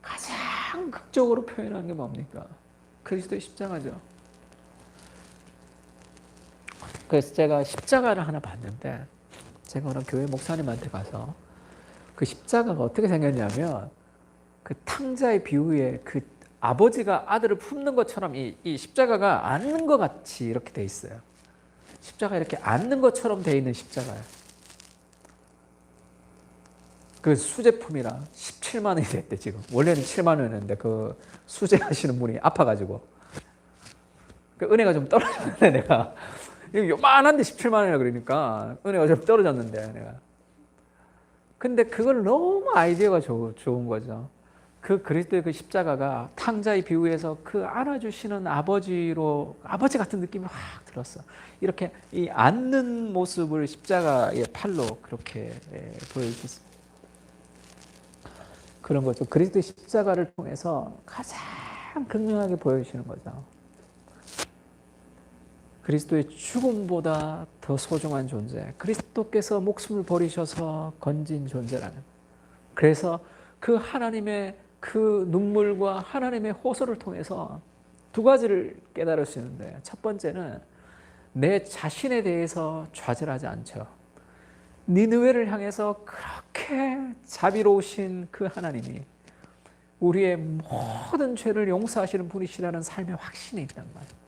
가장 극적으로 표현한 게 뭡니까? 그리스도의 십자가죠. 그래서 제가 십자가를 하나 봤는데, 제가 어느 교회 목사님한테 가서 그 십자가가 어떻게 생겼냐면, 그 탕자의 비유에 그 아버지가 아들을 품는 것처럼 이 십자가가 앉는 것 같이 이렇게 돼 있어요. 십자가 이렇게 앉는 것처럼 돼 있는 십자가예요. 그 수제품이라 17만 원이 됐대, 지금. 원래는 7만 원이었는데 그 수제하시는 분이 아파가지고 그 은혜가 좀 떨어졌는데, 내가 요만한데 17만 원이라 그러니까 은혜가 좀 떨어졌는데, 내가. 근데 그걸 너무 아이디어가 좋은 거죠. 그 그리스도의 그 십자가가 탕자의 비유에서 그 안아주시는 아버지로, 아버지 같은 느낌이 확 들었어. 이렇게 이 앉는 모습을 십자가의 팔로 그렇게 보여주셨습니다. 그런 거죠. 그리스도의 십자가를 통해서 가장 극명하게 보여주시는 거죠. 그리스도의 죽음보다 더 소중한 존재, 그리스도께서 목숨을 버리셔서 건진 존재라는. 그래서 그 하나님의 그 눈물과 하나님의 호소를 통해서 두 가지를 깨달을 수 있는데, 첫 번째는 내 자신에 대해서 좌절하지 않죠. 니느웨를 향해서 그렇게 자비로우신 그 하나님이 우리의 모든 죄를 용서하시는 분이시라는 삶의 확신이 있단 말이에요.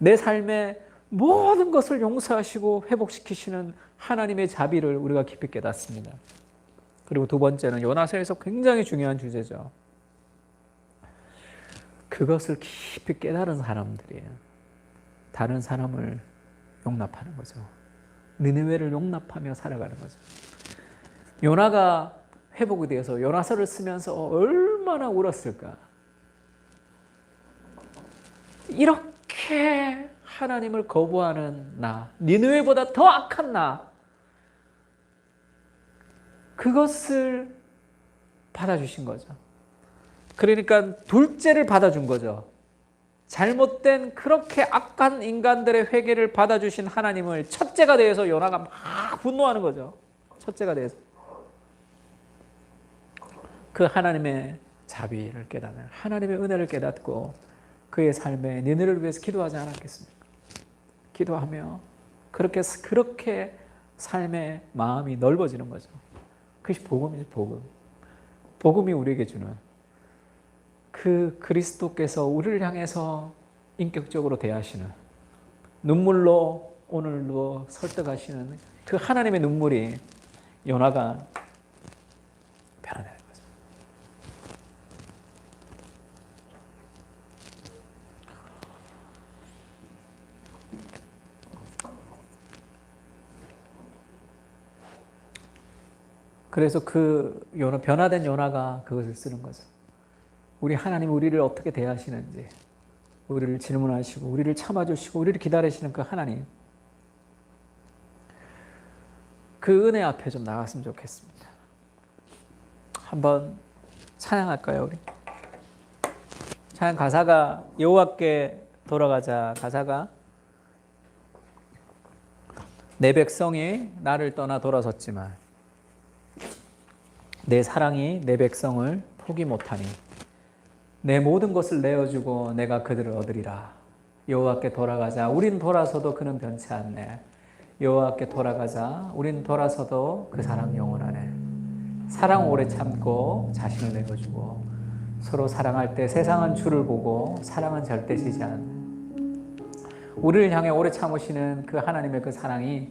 내 삶의 모든 것을 용서하시고 회복시키시는 하나님의 자비를 우리가 깊이 깨닫습니다. 그리고 두 번째는 요나서에서 굉장히 중요한 주제죠. 그것을 깊이 깨달은 사람들이 다른 사람을 용납하는 거죠. 니느웨를 용납하며 살아가는 거죠. 요나가 회복이 되어서 요나서를 쓰면서 얼마나 울었을까. 이렇게 하나님을 거부하는 나, 니느웨보다 더 악한 나, 그것을 받아주신 거죠. 그러니까 둘째를 받아준 거죠. 잘못된 그렇게 악한 인간들의 회개를 받아주신 하나님을 첫째가 되어서 요나가 막 분노하는 거죠. 첫째가 되어서. 그 하나님의 자비를 깨닫는, 하나님의 은혜를 깨닫고 그의 삶에 니느웨를 위해서 기도하지 않았겠습니까? 기도하며 그렇게 삶의 마음이 넓어지는 거죠. 그것이 복음이죠, 복음. 복음이 우리에게 주는 그 그리스도께서 우리를 향해서 인격적으로 대하시는, 눈물로 오늘도 설득하시는 그 하나님의 눈물이 요나가 변화되는 거죠. 그래서 그 변화된 요나가 그것을 쓰는 거죠. 우리 하나님 우리를 어떻게 대하시는지, 우리를 질문하시고 우리를 참아주시고 우리를 기다리시는 그 하나님, 그 은혜 앞에 좀 나갔으면 좋겠습니다. 한번 찬양할까요, 우리? 찬양 가사가 여호와께 돌아가자. 가사가 내 백성이 나를 떠나 돌아섰지만 내 사랑이 내 백성을 포기 못하니 내 모든 것을 내어주고 내가 그들을 얻으리라. 여호와께 돌아가자. 우린 돌아서도 그는 변치 않네. 여호와께 돌아가자. 우린 돌아서도 그 사랑 영원하네. 사랑은 오래 참고 자신을 내어주고 서로 사랑할 때 세상은 줄을 보고 사랑은 절대 지지 않는 우리를 향해 오래 참으시는 그 하나님의 그 사랑이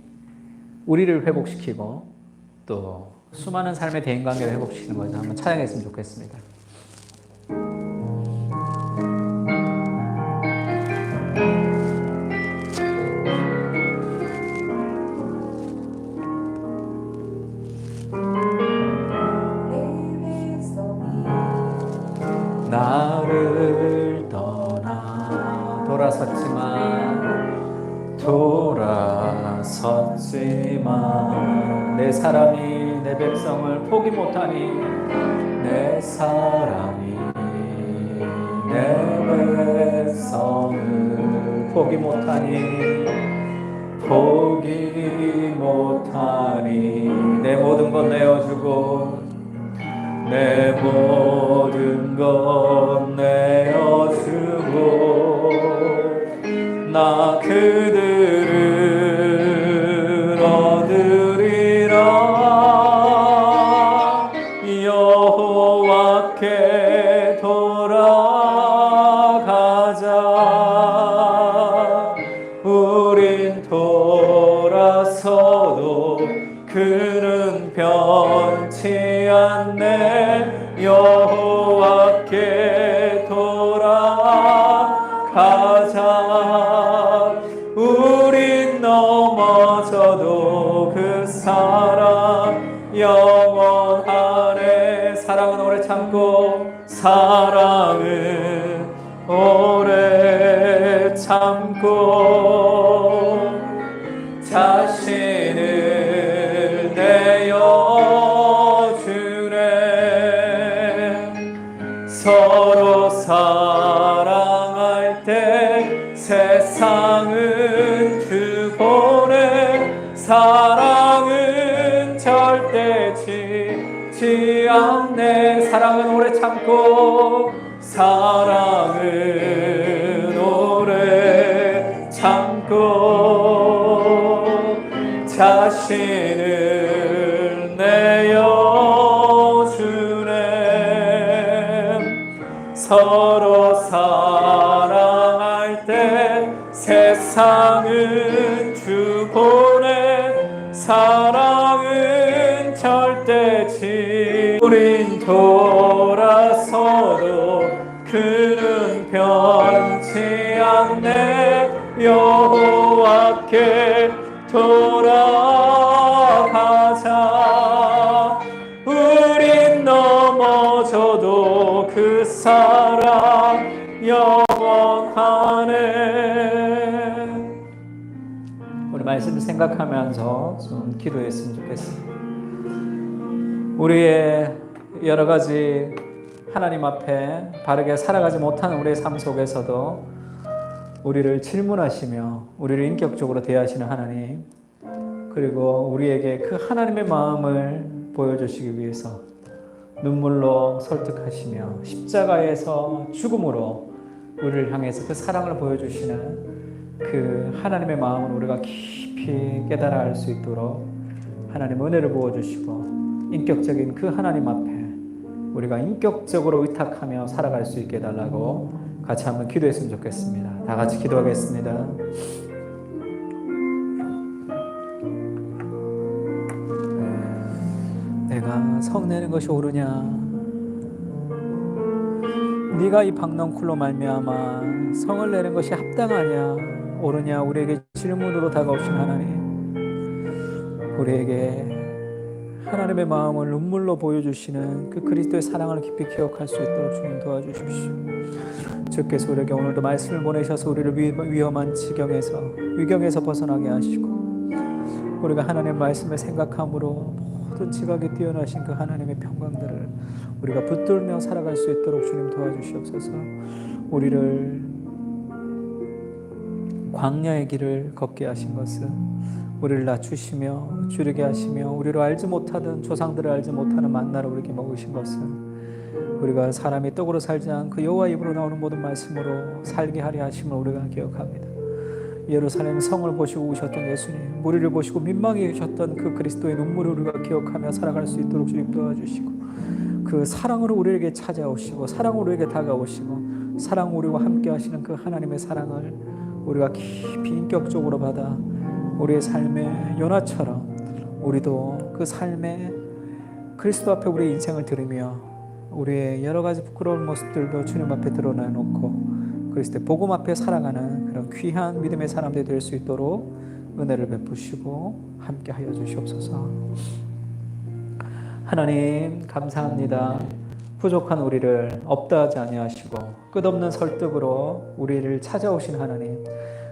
우리를 회복시키고 또 수많은 삶의 대인관계를 회복시키는 것을 한번 찬양했으면 좋겠습니다. 나를 떠나 돌아섰지만 내 사람이 내 백성을 포기 못하니 내 사람이 내 백성을 포기 못하니 내 모든 것 내어주고 내 모든 것 내어주고 나 그들을 얻으리라 여호와께 돌아가자 우린 돌아서도 그는 변치 않네 여호와께 돌아가자 우린 넘어져도 그 사랑 영원하네 사랑은 오래 참고 사랑은 오래 참고 자신을 내어주네 서로 사랑할 때 세상은 주보네 사랑은 절대 지지 않네 사랑은 오래 참고 사랑은 오래 참고 자신을 내어주네 서로 사랑할 때 세상은 주보네 사랑은 절대 지 우린 돌아서도 그는 변치 않네 여호와께 돌아가자 우린 넘어져도 그 사랑 영원하네 우리 말씀을 생각하면서 좀 기도했으면 좋겠습니다. 우리의 여러 가지 하나님 앞에 바르게 살아가지 못하는 우리의 삶 속에서도 우리를 질문하시며 우리를 인격적으로 대하시는 하나님 그리고 우리에게 그 하나님의 마음을 보여주시기 위해서 눈물로 설득하시며 십자가에서 죽음으로 우리를 향해서 그 사랑을 보여주시는 그 하나님의 마음을 우리가 깊이 깨달아 알 수 있도록 하나님 은혜를 부어주시고 인격적인 그 하나님 앞에 우리가 인격적으로 의탁하며 살아갈 수 있게 해달라고 같이 한번 기도했으면 좋겠습니다. 다 같이 기도하겠습니다. 내가 성내는 것이 옳으냐 네가 이 박넝쿨로 말미암아 성을 내는 것이 합당하냐 옳으냐 우리에게 질문으로 다가오신 하나님 우리에게 하나님의 마음을 눈물로 보여주시는 그 그리스도의 사랑을 깊이 기억할 수 있도록 주님 도와주십시오. 주께서 우리에게 오늘도 말씀을 보내셔서 우리를 위험한 위경에서 벗어나게 하시고 우리가 하나님의 말씀을 생각함으로 모든 지각에 뛰어나신 그 하나님의 평강들을 우리가 붙들며 살아갈 수 있도록 주님 도와주시옵소서. 우리를 광야의 길을 걷게 하신 것은 우리를 낮추시며 줄이게 하시며 우리로 알지 못하던 조상들을 알지 못하는 만나를 우리에게 먹으신 것은 우리가 사람이 떡으로 살지 않고 여호와 입으로 나오는 모든 말씀으로 살게 하려 하심을 우리가 기억합니다. 예루살렘 성을 보시고 우셨던 예수님, 우리를 보시고 민망히 계셨던 그 그리스도의 눈물을 우리가 기억하며 살아갈 수 있도록 주님 도와주시고, 그 사랑으로 우리에게 찾아오시고 사랑으로 우리에게 다가오시고 사랑으로 우리와 함께 하시는 그 하나님의 사랑을 우리가 깊이 인격적으로 받아 우리의 삶의 요나처럼 우리도 그 삶의 그리스도 앞에 우리의 인생을 들으며 우리의 여러 가지 부끄러운 모습들도 주님 앞에 드러내놓고 그리스도의 복음 앞에 살아가는 그런 귀한 믿음의 사람들이 될 수 있도록 은혜를 베푸시고 함께 하여 주시옵소서. 하나님 감사합니다. 부족한 우리를 없다 하지 아니하시고 끝없는 설득으로 우리를 찾아오신 하나님,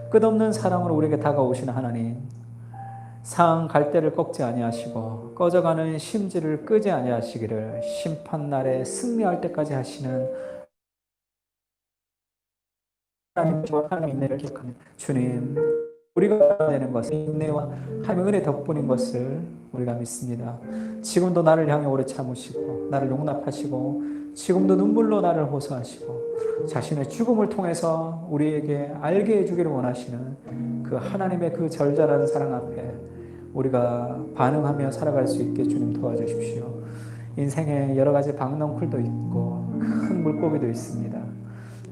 끝없는 사랑으로 우리에게 다가오신 하나님, 상한 갈대를 꺾지 아니하시고 꺼져가는 심지를 끄지 아니하시기를 심판날에 승리할 때까지 하시는 하나님의 인내를 기억합니다. 주님, 우리가 되는 것은 인내와 하나님의 은혜 덕분인 것을 우리가 믿습니다. 지금도 나를 향해 오래 참으시고 나를 용납하시고 지금도 눈물로 나를 호소하시고 자신의 죽음을 통해서 우리에게 알게 해주기를 원하시는 그 하나님의 그 절절한 사랑 앞에 우리가 반응하며 살아갈 수 있게 주님 도와주십시오. 인생에 여러 가지 박넝쿨도 있고 큰 물고기도 있습니다.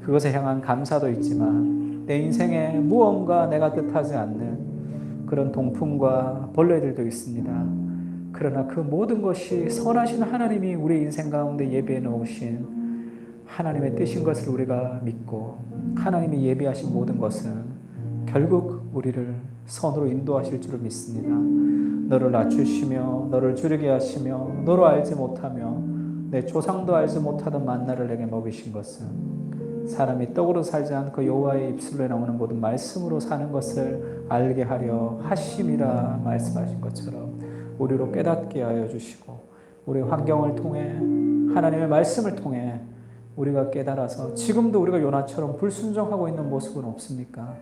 그것에 향한 감사도 있지만 내 인생에 무언가 내가 뜻하지 않는 그런 동풍과 벌레들도 있습니다. 그러나 그 모든 것이 선하신 하나님이 우리 인생 가운데 예비해 놓으신 하나님의 뜻인 것을 우리가 믿고 하나님이 예비하신 모든 것은 결국 우리를 선으로 인도하실 줄을 믿습니다. 너를 낮추시며 너를 줄이게 하시며 너로 알지 못하며 내 조상도 알지 못하던 만나를 내게 먹이신 것은 사람이 떡으로 살지 않고 여호와의 입술로 나오는 모든 말씀으로 사는 것을 알게 하려 하심이라 말씀하신 것처럼 우리로 깨닫게 하여 주시고 우리의 환경을 통해 하나님의 말씀을 통해 우리가 깨달아서 지금도 우리가 요나처럼 불순종하고 있는 모습은 없습니까?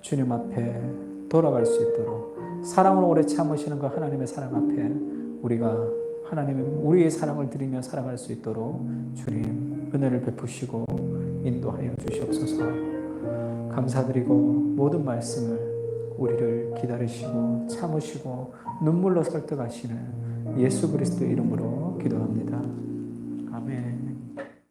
주님 앞에 돌아갈 수 있도록 사랑으로 오래 참으시는 그 하나님의 사랑 앞에 우리가 우리의 사랑을 드리며 살아갈 수 있도록 주님 은혜를 베푸시고 인도하여 주시옵소서. 감사드리고 모든 말씀을 우리를 기다리시고 참으시고 눈물로 설득하시는 예수 그리스도의 이름으로 기도합니다.